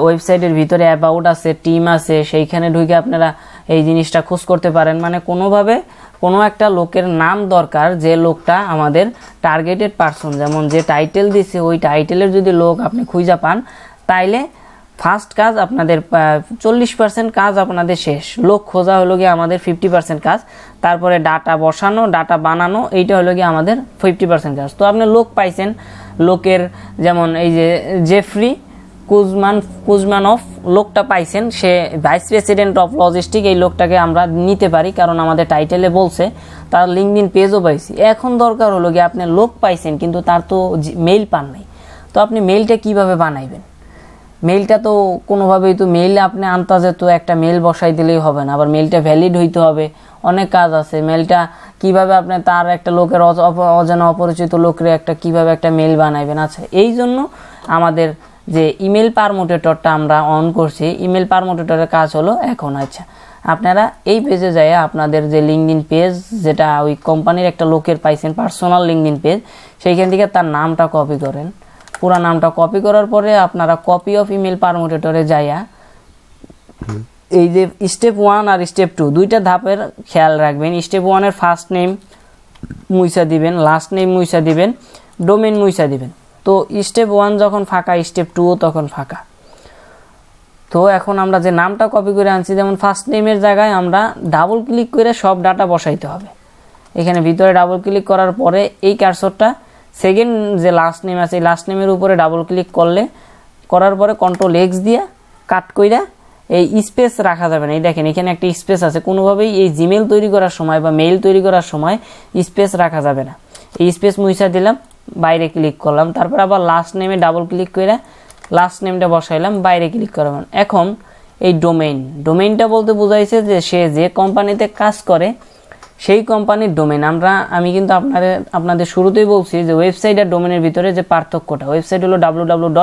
ওয়েবসাইটের ভিতরে অ্যাবাউট আছে, টিম আছে, সেইখানে ঢুকে আপনারা এই জিনিসটা খোঁজ করতে পারেন। মানে কোনোভাবে কোনো একটা লোকের নাম দরকার, যে লোকটা আমাদের টার্গেটেড পারসন, যেমন যে টাইটেল দিছে ওই টাইটেলের যদি লোক আপনি খুঁজে পান, তাইলে ফার্স্ট কাজ আপনাদের 40% কাজ আপনাদের শেষ। লোক খোঁজা হলো গিয়ে আমাদের 50% কাজ, তারপরে ডাটা বসানো, ডাটা বানানো, এইটা হলো গিয়ে আমাদের 50% কাজ। তো আপনি লোক পাইছেন, লোকের যেমন এই যে জেফ্রি কুজমানফ লোকটা পাইছেন, সে ভাইস প্রেসিডেন্ট অফ লজিস্টিক। এই লোকটাকে আমরা নিতে পারি কারণ আমাদের টাইটেলে বলছে, তার লিঙ্কডইন পেজও পাইছি। এখন দরকার হলো গিয়ে আপনি লোক পাইছেন কিন্তু তার তো মেইল পান নাই, তো আপনি মেইলটা কিভাবে বানাইবেন? মেইলটা তো কোনোভাবেই তো মেইল আপনি আন্তাজে তো একটা মেইল বসাই দিলেই হবে না, আবার মেইলটা ভ্যালিড হইতে হবে, অনেক কাজ আছে। মেইলটা কিভাবে আপনি তার একটা লোকের অজানা অপরিচিত লোকের একটা কিভাবে একটা মেইল বানাইবেন? আচ্ছা, এই জন্য আমাদের যে ইমেল পারমুটেটরটা আমরা অন করছি, ইমেল পারমুটেটরের কাজ হলো এখন। আচ্ছা, আপনারা এই পেজে যায় আপনাদের যে লিঙ্কডইন পেজ, যেটা ওই কোম্পানির একটা লোকের পাইছেন পার্সোনাল লিঙ্কডইন পেজ, সেইখান থেকে তার নামটা কপি করেন। পুরা নামটা কপি করার পরে আপনারা কপি অফ ইমেল পারমুটেটরে যাইয়া এই যে স্টেপ 1 আর স্টেপ 2 দুইটা ধাপের খেয়াল রাখবেন। স্টেপ 1 এর ফার্স্ট নেম মুইসা দিবেন, লাস্ট নেম মুইসা দিবেন, ডোমেইন মুইসা দিবেন। তো স্টেপ 1 যখন ফাঁকা, স্টেপ 2 তখন ফাঁকা। তো এখন আমরা যে নামটা কপি করে আনছি, যেমন ফার্স্ট নেমের জায়গায় আমরা ডাবল ক্লিক করে সব ডাটা বসাইতে হবে। এখানে ভিতরে ডাবল ক্লিক করার পরে এই কার্সরটা সেকেন্ড যে লাস্ট নেম আছে, এই লাস্ট নেমের উপরে ডাবল ক্লিক করার পরে কন্ট্রোল এক্স দিয়ে কাট কইরা এই স্পেস রাখা যাবে না। এই দেখেন এখানে একটা স্পেস আছে, কোনোভাবেই এই জিমেল তৈরি করার সময় বা মেইল তৈরি করার সময় স্পেস রাখা যাবে না। এই স্পেস মুইসা দিলাম, বাইরে ক্লিক করলাম, তারপর আবার লাস্ট নেমে ডাবল ক্লিক করে লাস্ট নেমটা বসাইলাম, বাইরে ক্লিক করলাম। এখন এই ডোমেইনটা বলতে বোঝাইছে যে সে যে কোম্পানিতে কাজ করে সেই কোম্পানির ডোমেইন। আমি কিন্তু আপনাদের শুরুতেই বলছি যে ওয়েবসাইট আর ডোমেইনের ভিতরে যে পার্থক্যটা, ওয়েবসাইট হলো www.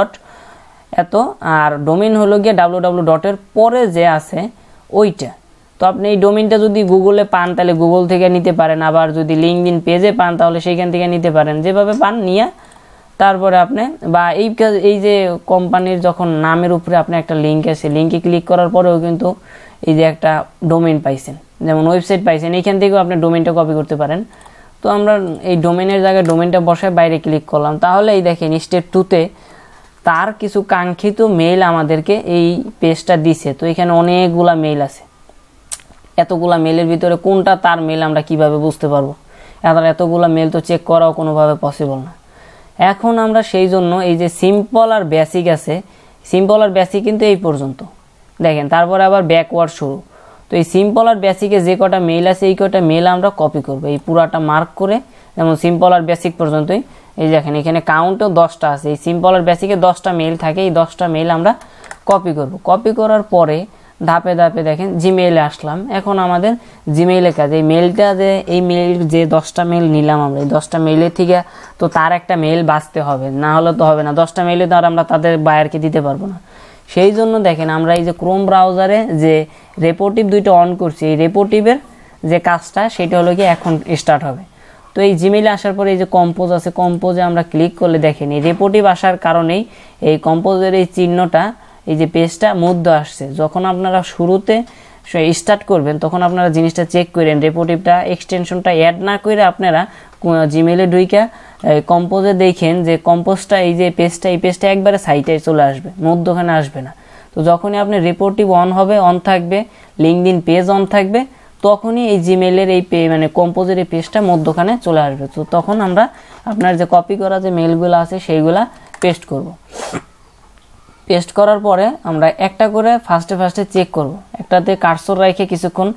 এত, আর ডোমেইন হলো গিয়ে www. এর পরে যে আছে ওইটা। তো আপনি এই ডোমেইনটা যদি গুগলে পান তাহলে গুগল থেকে নিতে পারেন, আবার যদি লিঙ্কডইন পেজে পান তাহলে সেইখান থেকে নিতে পারেন, যেভাবে পান নিয়ে তারপরে আপনি বা এই যে কোম্পানির যখন নামের উপরে আপনি একটা লিঙ্ক আছে, লিঙ্কে ক্লিক করার পরেও কিন্তু এই যে একটা ডোমেইন পাইছেন, যেমন ওয়েবসাইট পাইছেন, এইখান থেকেও আপনি ডোমেইনটা কপি করতে পারেন। তো আমরা এই ডোমেইনের জায়গায় ডোমেইনটা বসায় বাইরে ক্লিক করলাম, তাহলে এই দেখেন স্টেপ 2-তে তার কিছু কাঙ্ক্ষিত মেইল আমাদেরকে এই পেজটা দিছে। তো এখানে অনেকগুলা মেইল আছে, এতগুলা মেইলের ভিতরে কোনটা তার মেইল আমরা কিভাবে বুঝতে পারবো? এতগুলা মেইল তো চেক করাও কোনোভাবে পসিবল না। এখন আমরা সেই জন্য এই যে সিম্পল আর বেসিক আছে, সিম্পল আর বেসিক কিন্তু এই পর্যন্ত দেখেন, তারপরে আবার ব্যাকওয়ার্ড শুরু। তো এই সিম্পল আর বেসিকে যে কটা মেইল আছে এই কটা মেইল আমরা কপি করবো, এই পুরাটা মার্ক করে, যেমন সিম্পল আর বেসিক পর্যন্তই। এই দেখেন এখানে কাউন্টও 10টা আছে, এই সিম্পল আর বেসিকে 10টা মেইল থাকে, এই 10টা মেইল আমরা কপি করব। কপি করার পরে ধাপে ধাপে দেখেন জিমেইলে আসলাম। এখন আমাদের জিমেইলের কাজ, এই মেইলটা এই মেইল যে 10টা মেইল নিলাম আমরা, এই 10টা মেইলের থেকে তো তার একটা মেইল বাঁচতে হবে, না হলে তো হবে না। 10টা মেইলে তো আর আমরা তাদের বায়ারকে দিতে পারবো না। সেই জন্য দেখেন আমরা এই যে ক্রোম ব্রাউজারে যে রেপোর্টিভ 2টা অন করছি, এই রেপোর্টিভের যে কাজটা সেটা হলো কি এখন স্টার্ট হবে। তো এই জিমেইলে আসার পরে এই যে কম্পোজ আছে, কম্পোজে আমরা ক্লিক করলে দেখেন এই রেপোর্টিভ আসার কারণেই এই কম্পোজের এই চিহ্নটা, এই যে পেজটা মধ্য আসছে। যখন আপনারা শুরুতে স্টার্ট করবেন তখন আপনারা জিনিসটা চেক করেন, রেপোর্টিভটা এক্সটেনশনটা অ্যাড না করে আপনারা জিমেইলে ঢুইকা কম্পোজে দেখেন যে কম্পোজটা এই যে পেজটা, এই পেজটা একবারে সাইটে চলে আসবে, মধ্যখানে আসবে না। তো যখনই আপনি রেপোর্টিভ অন হবে, অন থাকবে, লিঙ্কডইন পেজ অন থাকবে, তখনই এই জিমেইলের এই মানে কম্পোজের এই পেজটা মধ্যখানে চলে আসবে। তো তখন আমরা আপনার যে কপি করা যে মেইলগুলো আছে সেইগুলা পেস্ট করব। পেস্ট করার পরে আমরা একটা করে ফার্স্টে চেক করব। একটাতে কার্সর রেখে কিছুক্ষণ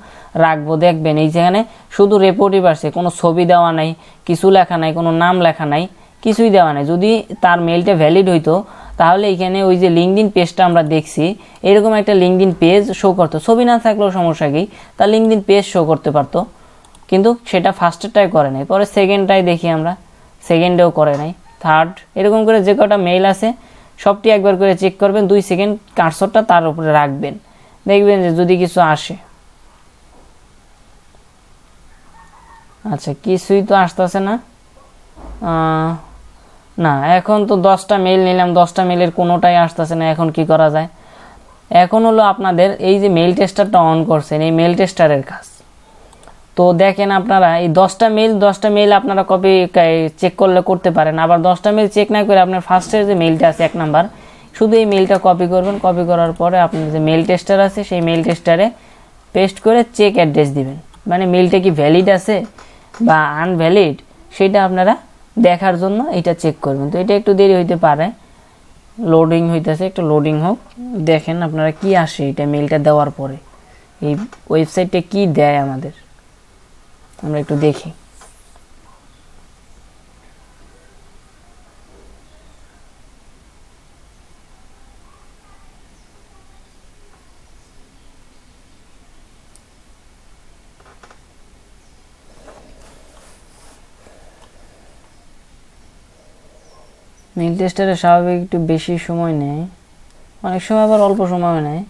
রাখবো, দেখবেন এই যেখানে শুধু রেপোর্টিভ আসছে, কোনো ছবি দেওয়া নাই, কিছু লেখা নাই, কোনো নাম লেখা নাই, কিছুই দেওয়া নাই। যদি তার মেইলটা ভ্যালিড হইতো তাহলে এইখানে ওই যে লিঙ্কডইন পেজটা আমরা দেখছি এরকম একটা লিঙ্কডইন পেজ শো করতো, ছবি না থাকলেও সমস্যা কি, তার লিঙ্কডইন পেজ শো করতে পারতো। কিন্তু সেটা ফার্স্টেরটাই করে নাই, পরে সেকেন্ডটাই দেখি আমরা, সেকেন্ডেও করে নাই, থার্ড, এরকম করে যে কটা মেইল আছে সবটি একবার করে চেক করবেন, 2 সেকেন্ড কার্সরটা তার উপরে রাখবেন, দেখবেন যে যদি কিছু আসে। আচ্ছা, কিছুই তো আসতেছে না। না, এখন তো 10টা মেইল নিলাম, 10টা মেইলের কোনোটাই আসতেছে না। এখন কি করা যায়? এখন হলো আপনাদের এই যে মেইল টেস্টারটা অন করছেন, এই মেইল টেস্টারের কাজ। তো দেখেন আপনারা এই 10টা মেইল আপনারা কপি চেক করলে করতে পারেন। আবার 10টা মেইল চেক না করে আপনার ফার্স্টের যে মেইলটা আছে 1 নাম্বার, শুধু এই মেইলটা কপি করবেন। কপি করার পরে আপনার যে মেইল টেস্টার আছে সেই মেইল টেস্টারে পেস্ট করে চেক অ্যাড্রেস দিবেন, মানে মেইলটা কি ভ্যালিড আছে বা আনভ্যালিড সেটা আপনারা দেখার জন্য এটা চেক করবেন। তো এটা একটু দেরি হইতে পারে, লোডিং হইতেছে, একটু লোডিং হোক। দেখেন আপনারা কি আসে এটা মেইলটা দেওয়ার পরে, এই ওয়েবসাইটে কি দেয় আমাদের, আমরা একটু দেখি। মেইল টেস্টারে স্বাভাবিক একটু বেশি সময় নেয়, অনেক সময় আবার অল্প সময় নেয়।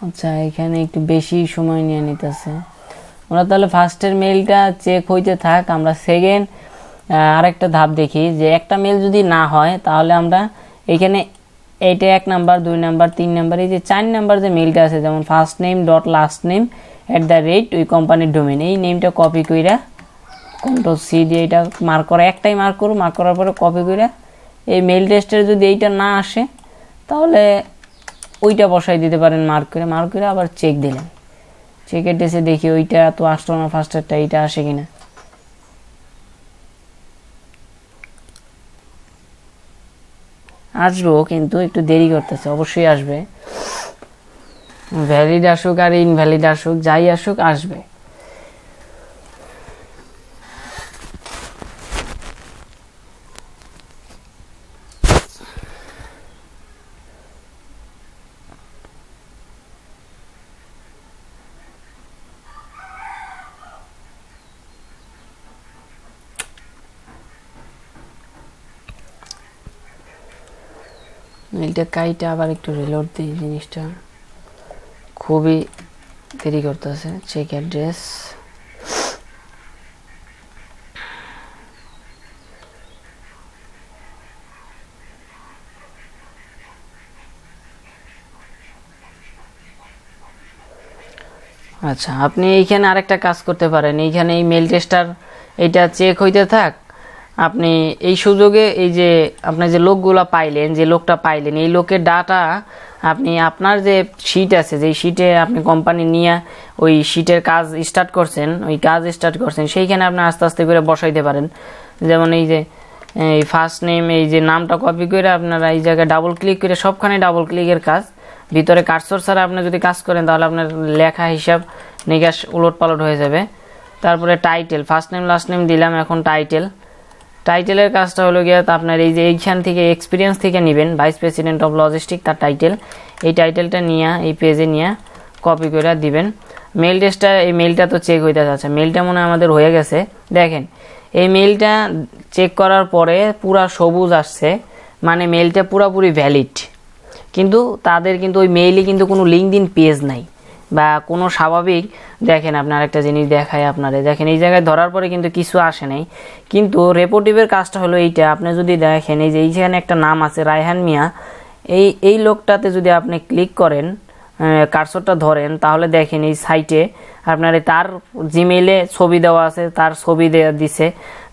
আচ্ছা, এখানে একটু বেশি সময় নিয়ে নিতেছে। আমরা তাহলে ফার্স্টের মেইলটা চেক হইতে থাক, আমরা সেকেন্ড আরেকটা ধাপ দেখি। যে একটা মেইল যদি না হয় তাহলে আমরা এখানে এইটা 1 নাম্বার, 2 নাম্বার, 3 নাম্বার, এই যে 4 নাম্বার যে মেইলটা আছে, যেমন first name dot last name @ ওই কোম্পানির ডোমেন, এই নেমটা কপি কইরা Ctrl+C দিয়ে এটা মার্ক করা, একটাই মার্ক করব। মার্ক করার পরে কপি কইরা এই মেইল টেস্টের যদি এইটা না আসে তাহলে ওইটা বসাই দিতে পারেন মার্ক করে আবার চেক দিলেন। চেক অ্যাড্রেসে দেখি ওইটা তো আসলো না, ফার্স্টেরটা, এইটা আসে কিনা। আসবো, কিন্তু একটু দেরি করতেছে, অবশ্যই আসবে। ভ্যালিড আসুক আর ইনভ্যালিড আসুক, যাই আসুক আসবে। মেইলটা কাইটা আবার একটু রিলোড দিই, জিনিসটা খুবই দেরি করতেছে। চেক অ্যাড্রেস, আচ্ছা আপনি এইখানে আরেকটা কাজ করতে পারেন। এইখানে এই মেইল টেস্টার এইটা চেক হইতে থাক, আপনি এই সুযোগে এই যে আপনার যে লোকগুলা পাইলেন, যে লোকটা পাইলেন, এই লোকের ডাটা আপনি আপনার যে শিট আছে, যেই শিটে আপনি কোম্পানি নিয়ে ওই শিটের কাজ স্টার্ট করছেন, সেইখানে আপনি আস্তে আস্তে করে বসাইতে পারেন। যেমন এই যে এই ফার্স্ট নেম, এই যে নামটা কপি করে আপনারা এই জায়গায় ডাবল ক্লিক করে, সবখানে ডাবল ক্লিকের কাজ, ভিতরে কার্সর ছাড়া আপনি যদি কাজ করেন তাহলে আপনার লেখা হিসাব নিকাশ উলট পালট হয়ে যাবে। তারপরে title, first name last name দিলাম, এখন টাইটেলের কাজটা হলো গিয়ে আপনার এই যে এইখান থেকে এক্সপিরিয়েন্স থেকে নেবেন, ভাইস প্রেসিডেন্ট অফ লজিস্টিক তার টাইটেল, এই টাইটেলটা নিয়ে এই পেজে নিয়ে কপি করে দিবেন। মেল টেস্টটা, এই মেলটা তো চেক হইতে যাচ্ছে, মেলটা মনে হয় আমাদের হয়ে গেছে। দেখেন এই মেলটা চেক করার পরে পুরা সবুজ আসছে, মানে মেলটা পুরাপুরি ভ্যালিড। কিন্তু তাদের কিন্তু ওই মেইলে কিন্তু কোনো লিঙ্কডইন পেজ নাই বা কোনো স্বাভাবিক, দেখেন আপনার একটা জিনিস দেখায় আপনারে, দেখেন এই জায়গায় ধরার পরে কিন্তু কিছু আসে নাই। কিন্তু রেপোর্টিভের কাজটা হলো এইটা, আপনি যদি দেখেন এই যে এইখানে একটা নাম আছে রায়হান মিয়া, এই লোকটাতে যদি আপনি ক্লিক করেন, কার্সরটা ধরেন, তাহলে দেখেন এই সাইটে আপনার তার জিমেইলে ছবি দেওয়া আছে, তার ছবি দিছে,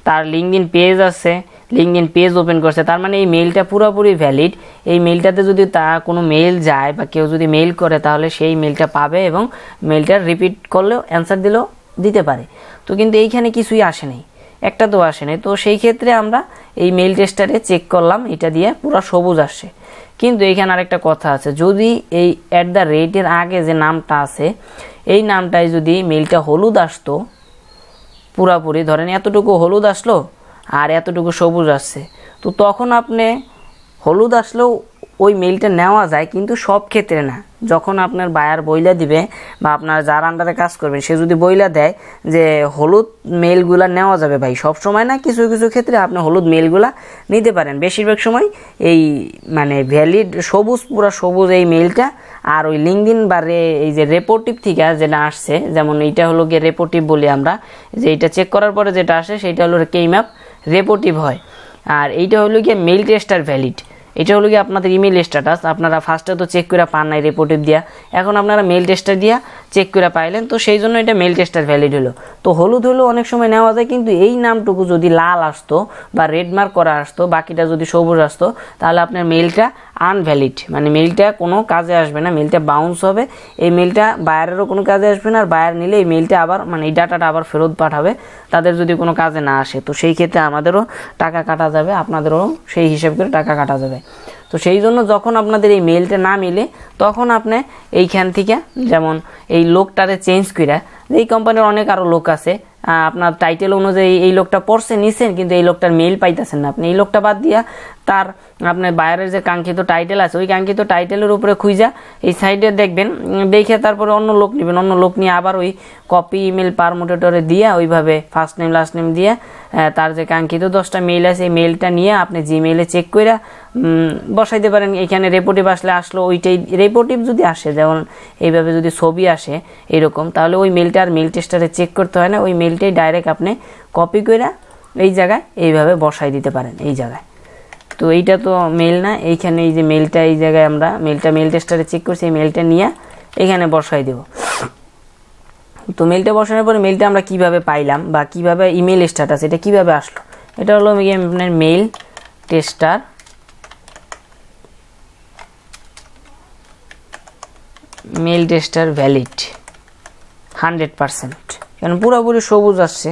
তার লিঙ্কডইন পেজ আছে, লিঙ্কডইন পেজ ওপেন করছে। তার মানে এই মেইলটা পুরোপুরি ভ্যালিড। এই মেইলটাতে যদি কোনো মেইল যায় বা কেউ যদি মেইল করে তাহলে সেই মেইলটা পাবে এবং মেইলটা রিপিট করলেও অ্যান্সার দিলেও দিতে পারে। তো কিন্তু এইখানে কিছুই আসে নাই, একটা তো আসে নাই। তো সেই ক্ষেত্রে আমরা এই মেইল টেস্টারে চেক করলাম, এটা দিয়ে পুরো সবুজ আসছে। কিন্তু এইখানে আরেকটা কথা আছে, যদি এই @এর আগে যে নামটা আছে এই নামটায় যদি মেইলটা হলুদ আসতো, পুরাপুরি ধরেন এতটুকু হলুদ আসলো আর এতটুকু সবুজ আসছে, তো তখন আপনি হলুদ আসলেও ওই মেইলটা নেওয়া যায়, কিন্তু সব ক্ষেত্রে না। যখন আপনার বায়ার বইলা দিবে বা আপনার যার আন্ডারে কাজ করবেন সে যদি বইলা দেয় যে হলুদ মেইলগুলা নেওয়া যাবে ভাই, সব সময় না, কিছু কিছু ক্ষেত্রে আপনি হলুদ মেইলগুলা নিতে পারেন। বেশিরভাগ সময় এই মানে ভ্যালিড সবুজ, পুরো সবুজ এই মেইলটা। আর ওই লিঙ্কডইন বা এই যে রেপোর্টিভ থেকে যেটা আসছে, যেমন এইটা হলো গিয়ে রেপোর্টিভ বলি আমরা, যে এইটা চেক করার পরে যেটা আসে সেটা হলো কেইম্যাপ রেপোর্টিভ হয়। আর এইটা হলো গিয়ে মেইল টেস্টার ভ্যালিড। এটা হলো কি আপনাদের ইমেল স্ট্যাটাস, আপনারা ফার্স্টে তো চেক করে পান নাই রেপোর্টিভ দিয়া, এখন আপনারা মেল টেস্টার দিয়া চেক করে পাইলেন, তো সেই জন্য এটা মেল টেস্টার ভ্যালিড হলো। তো হলুদ হলো অনেক সময় নেওয়া যায়, কিন্তু এই নামটুকু যদি লাল আসতো বা রেড মার্ক করা আসতো, বাকিটা যদি সবুজ আসতো, তাহলে আপনার মেলটা আনভ্যালিড, মানে মেলটা কোনো কাজে আসবে না, মেলটা বাউন্স হবে। এই মেলটা বায়ারেরও কোনো কাজে আসবে না, আর বায়ার নিলে এই মেলটা আবার মানে এই ডাটাটা আবার ফেরত পাঠাবে তাদের যদি কোনো কাজে না আসে। তো সেই ক্ষেত্রে আমাদেরও টাকা কাটা যাবে, আপনাদেরও সেই হিসাব করে টাকা কাটা যাবে। তো সেই জন্য যখন আপনাদের এই মেলটা না মিলে, তখন আপনি এইখান থেকে যেমন এই লোকটারে চেঞ্জ করে, এই কোম্পানির অনেক আরও লোক আছে, আপনার টাইটেল অনুযায়ী এই লোকটা পড়ছে নিছেন, কিন্তু এই লোকটার মেইল পাইতেছেন না, আপনি এই লোকটা বাদ দিয়া তার আপনার বায়ারের যে কাঙ্ক্ষিত টাইটেল আছে ওই কাঙ্ক্ষিত টাইটেলের উপরে খুঁজা এই সাইডে দেখবেন, দেখে তারপরে অন্য লোক নেবেন, অন্য লোক নিয়ে আবার ওই কপি ইমেল পারমুটেটরে দিয়া ওইভাবে ফার্স্ট নেম লাস্ট নেম দিয়ে তার যে কাঙ্ক্ষিত 10টা মেইল আছে এই মেইলটা নিয়ে আপনি জিমেইলে চেক করে বসাইতে পারেন। এখানে রেপোর্টিভ আসলো ওইটাই রেপোর্টিভ যদি আসে, যেমন এইভাবে যদি ছবি আসে এরকম, তাহলে ওই মেইলটা আর মেইল টেস্টারে চেক করতে হয় না, ওই মেইলটাই ডাইরেক্ট আপনি কপি করে এই জায়গায় এইভাবে বসাই দিতে পারেন এই জায়গায়। তো এইটা তো মেইল না, এইখানে এই যে মেইলটা এই জায়গায় আমরা মেইল টেস্টারে চেক করছি, এই মেইলটা নিয়ে এখানে বসাই দেব। তো মেইলটা বসানোর পরে মেইলটা আমরা কিভাবে পাইলাম বা কিভাবে ইমেল স্ট্যাটাস এটা কিভাবে আসলো, এটা হলো আপনার মেইল টেস্টার ভ্যালিড 100%, কারণ পুরোপুরি সবুজ আসছে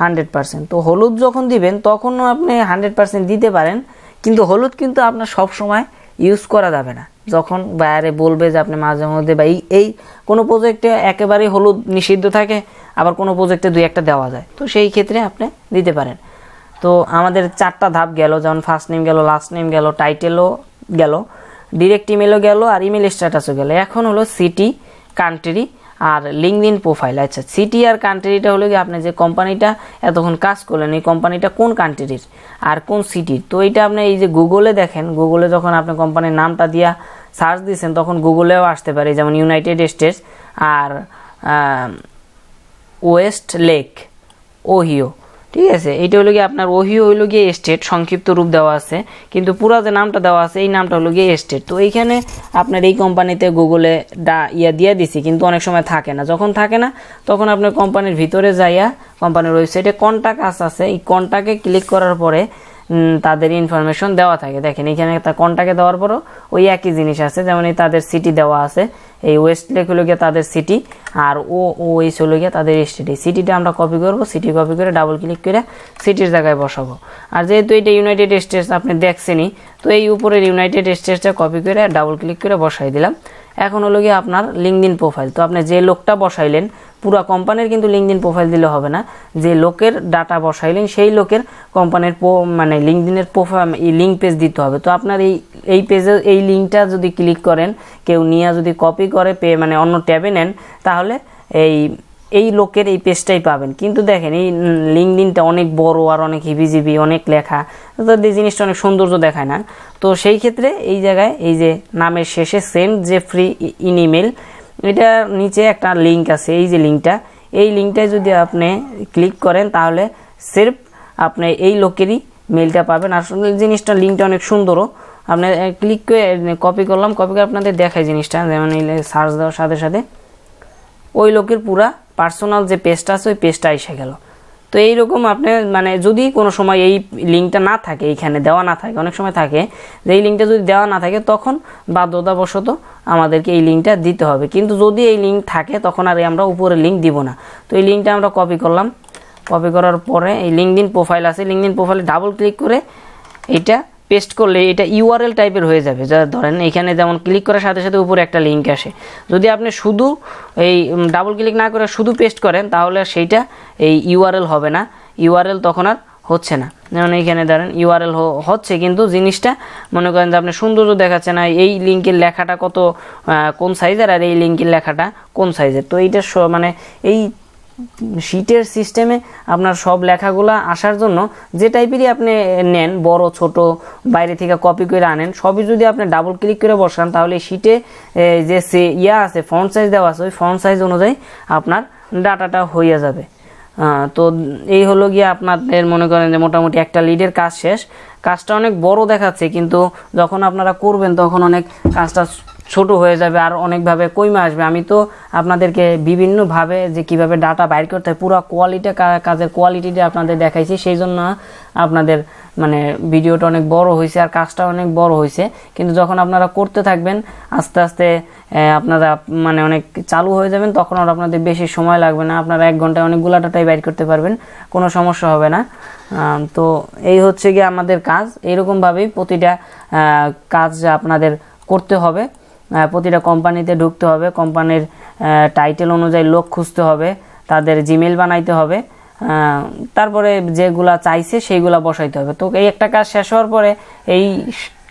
100%। তো হলুদ যখন দিবেন তখনও আপনি 100% দিতে পারেন, কিন্তু হলুদ কিন্তু আপনার সব সময় ইউজ করা যাবে না। যখন বায়ারে বলবে যে আপনি মাঝে মধ্যে বা এই কোনো প্রজেক্টে একেবারেই হলুদ নিষিদ্ধ থাকে, আবার কোনো প্রজেক্টে 2-1টা দেওয়া যায়, তো সেই ক্ষেত্রে আপনি দিতে পারেন। তো আমাদের 4টা ধাপ গেল, যেমন ফার্স্ট নেম গেল, লাস্ট নেম গেল, টাইটেলও গেল, ডিরেক্ট ইমেলও গেল, আর ইমেল স্ট্যাটাসও গেল। এখন হলো সিটি, কান্ট্রি আর লিঙ্কডইন প্রোফাইল। আচ্ছা, সিটি আর কান্ট্রিটা হলো কি আপনি যে কোম্পানিটা এতক্ষণ কাজ করলেন এই কোম্পানিটা কোন কান্ট্রির আর কোন সিটির। তো এইটা আপনি এই যে গুগলে দেখেন, গুগলে যখন আপনি কোম্পানির নামটা দিয়া সার্চ দিয়েছেন তখন গুগলেও আসতে পারে, যেমন ইউনাইটেড স্টেটস আর ওয়েস্ট লেক ওহিও, ঠিক আছে। এইটা হলো গিয়ে আপনার ওহিও হইলো গিয়ে স্টেট, সংক্ষিপ্ত রূপ দেওয়া আছে, কিন্তু পুরো যে নামটা দেওয়া আছে এই নামটা হলো গিয়ে স্টেট। তো এইখানে আপনার এই কোম্পানিতে গুগলে দিয়ে দিছি, কিন্তু অনেক সময় থাকে না। যখন থাকে না তখন আপনার কোম্পানির ভিতরে যাইয়া কোম্পানির ওয়েবসাইটে কন্টাক্ট আছে, এই কন্টাক্টে ক্লিক করার পরে তাদের ইনফরমেশন দেওয়া থাকে। দেখেন এখানে একটা কন্টাক্টে দেওয়ার পরও ওই একই জিনিস আছে, যেমন এই তাদের সিটি দেওয়া আছে, এই ওয়েস্ট লেক হলো গিয়ে তাদের সিটি, আর ও এস হলো গিয়ে তাদের স্টেট। সিটিটা আমরা কপি করব, সিটি কপি করে ডাবল ক্লিক করে সিটির জায়গায় বসাবো। আর যেহেতু এটা ইউনাইটেড স্টেটস আপনি দেখছেনই, তো এই উপরের ইউনাইটেড স্টেটসটা কপি করে ডাবল ক্লিক করে বসাই দিলাম। এখন হলো গিয়ে আপনার লিঙ্কডইন প্রোফাইল। তো আপনি যে লোকটা বসাইলেন, পুরো কোম্পানির কিন্তু লিঙ্কডইন প্রোফাইল দিলে হবে না, যে লোকের ডাটা বসাইলেন সেই লোকের কোম্পানির মানে লিঙ্কডইনের প্রোফাইল লিঙ্ক পেজ দিতে হবে। তো আপনার এই পেজে এই লিঙ্কটা যদি ক্লিক করেন, কেউ নিয়ে যদি কপি করে মানে অন্য ট্যাবে নেন, তাহলে এই লোকের এই পেজটাই পাবেন। কিন্তু দেখেন এই লিঙ্কডইনটা অনেক বড় আর অনেক হিবিজিবি, অনেক লেখা, তো এই জিনিসটা অনেক সৌন্দর্য দেখায় না। তো সেই ক্ষেত্রে এই জায়গায় এই যে নামের শেষে সেন্ড যে ফ্রি ইন ইমেল, এটা নিচে একটা লিঙ্ক আছে, এই যে লিঙ্কটা, এই লিঙ্কটায় যদি আপনি ক্লিক করেন তাহলে সির্ফ আপনি এই লোকেরই মেলটা পাবেন। আসলে জিনিসটা লিঙ্কটা অনেক সুন্দরও। আপনি ক্লিক করে কপি করলাম, কপি করে আপনাদের দেখায় জিনিসটা, যেমন এই সার্চ দেওয়ার সাথে সাথে ওই লোকের পুরা পার্সোনাল যে পেজটা আছে ওই পেজটা এসে গেল। তো এইরকম আপনি মানে যদি কোনো সময় এই লিঙ্কটা না থাকে, এইখানে দেওয়া না থাকে, অনেক সময় থাকে যে এই লিঙ্কটা যদি দেওয়া না থাকে তখন বাধ্যতাবশত আমাদেরকে এই লিঙ্কটা দিতে হবে। কিন্তু যদি এই লিঙ্ক থাকে তখন আর আমরা উপরে লিঙ্ক দিব না। তো এই লিঙ্কটা আমরা কপি করলাম, কপি করার পরে এই লিঙ্কডইন প্রোফাইল আছে, লিঙ্কডইন প্রোফাইলে ডাবল ক্লিক করে এটা পেস্ট করলে এটা ইউআরএল টাইপের হয়ে যাবে। যা ধরেন এখানে যেমন ক্লিক করার সাথে সাথে উপরে একটা লিঙ্ক আসে, যদি আপনি শুধু এই ডাবল ক্লিক না করে শুধু পেস্ট করেন তাহলে সেইটা এই ইউআরএল হবে না, ইউআরএল তখন আর হচ্ছে না। যেমন এইখানে ধরেন ইউআরএল হচ্ছে, কিন্তু জিনিসটা মনে করেন যে আপনি সৌন্দর্য দেখাচ্ছে না, এই লিঙ্কের লেখাটা কোন সাইজের আর এই লিঙ্কের লেখাটা কোন সাইজের। তো এইটা মানে এই শিটের সিস্টেমে আপনার সব লেখাগুলা আসার জন্য যে টাইপেরই আপনি নেন, বড় ছোট বাইরে থেকে কপি করে আনেন, সবই যদি আপনি ডাবল ক্লিক করে বসান তাহলে শিটে যে আছে ফন্ট সাইজ দেওয়া আছে ওই ফন্ট সাইজ অনুযায়ী আপনার ডাটাটা হয়ে যাবে। তো এই হলো গিয়ে আপনাদের মনে করেন যে মোটামুটি একটা লিডের কাজ শেষ। কাজটা অনেক বড় দেখাচ্ছে, কিন্তু যখন আপনারা করবেন তখন অনেক কাজটা ছোট হয়ে যাবে আর অনেকভাবে কমে আসবে। আমি তো আপনাদেরকে বিভিন্নভাবে যে কিভাবে ডাটা বাইর করতে হয় পুরো কাজের কোয়ালিটিটা আপনাদের দেখাইছি, সেই জন্য আপনাদের মানে ভিডিওটা অনেক বড় হয়েছে আর কাজটা অনেক বড় হয়েছে। কিন্তু যখন আপনারা করতে থাকবেন আস্তে আস্তে আপনারা মানে অনেক চালু হয়ে যাবেন, তখন আর আপনাদের বেশি সময় লাগবে না, আপনারা 1 ঘন্টায় অনেকগুলো ডাটাই বাইর করতে পারবেন, কোনো সমস্যা হবে না। তো এই হচ্ছে গিয়ে আমাদের কাজ। এইরকমভাবেই প্রতিটা কাজ আপনাদের করতে হবে। প্রতিটা কোম্পানিতে ঢুকতে হবে, কোম্পানির টাইটেল অনুযায়ী লোক খুঁজতে হবে, তাদের জিমেল বানাইতে হবে, তারপরে যেগুলা চাইছে সেইগুলা বসাইতে হবে। তো এই একটা কাজ শেষ হওয়ার পরে এই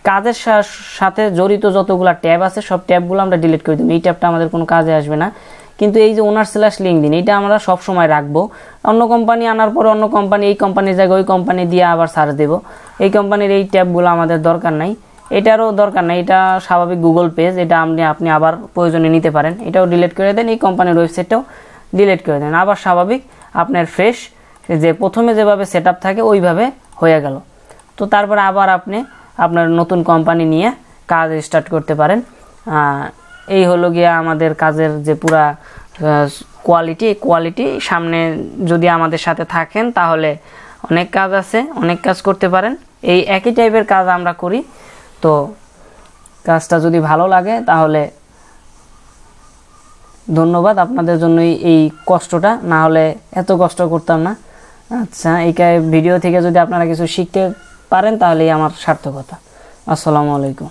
কাজের সাথে জড়িত যতগুলা ট্যাব আছে সব ট্যাবগুলো আমরা ডিলিট করে দেব। এই ট্যাবটা আমাদের কোনো কাজে আসবে না। কিন্তু এই যে ওনার/লিঙ্কডইন এটা আমরা সব সময় রাখবো। অন্য কোম্পানি আনার পরে অন্য কোম্পানি এই কোম্পানির জায়গায় ওই কোম্পানি দিয়ে আবার সার্চ দেব। এই কোম্পানির এই ট্যাবগুলো আমাদের দরকার নাই, এটারও দরকার নেই, এটা স্বাভাবিক গুগল পেজ, এটা আপনি আবার প্রয়োজনে নিতে পারেন। এটাও ডিলিট করে দেন, এই কোম্পানির ওয়েবসাইটটাও ডিলিট করে দেন, আবার স্বাভাবিক আপনার ফ্রেশ যে প্রথমে যেভাবে সেট আপ থাকে ওইভাবে হয়ে গেল। তো তারপরে আবার আপনি আপনার নতুন কোম্পানি নিয়ে কাজ স্টার্ট করতে পারেন। এই হলো গিয়া আমাদের কাজের যে পুরা কোয়ালিটি। সামনে যদি আমাদের সাথে থাকেন তাহলে অনেক কাজ আছে, অনেক কাজ করতে পারেন। এই একই টাইপের কাজ আমরা করি। তো কাজটা যদি ভালো লাগে তাহলে ধন্যবাদ, আপনাদের জন্যই এই কষ্টটা, না হলে এত কষ্ট করতাম না। আচ্ছা, এই ভিডিও থেকে যদি আপনারা কিছু শিখতে পারেন তাহলেই আমার সার্থকতা। আসসালামু আলাইকুম।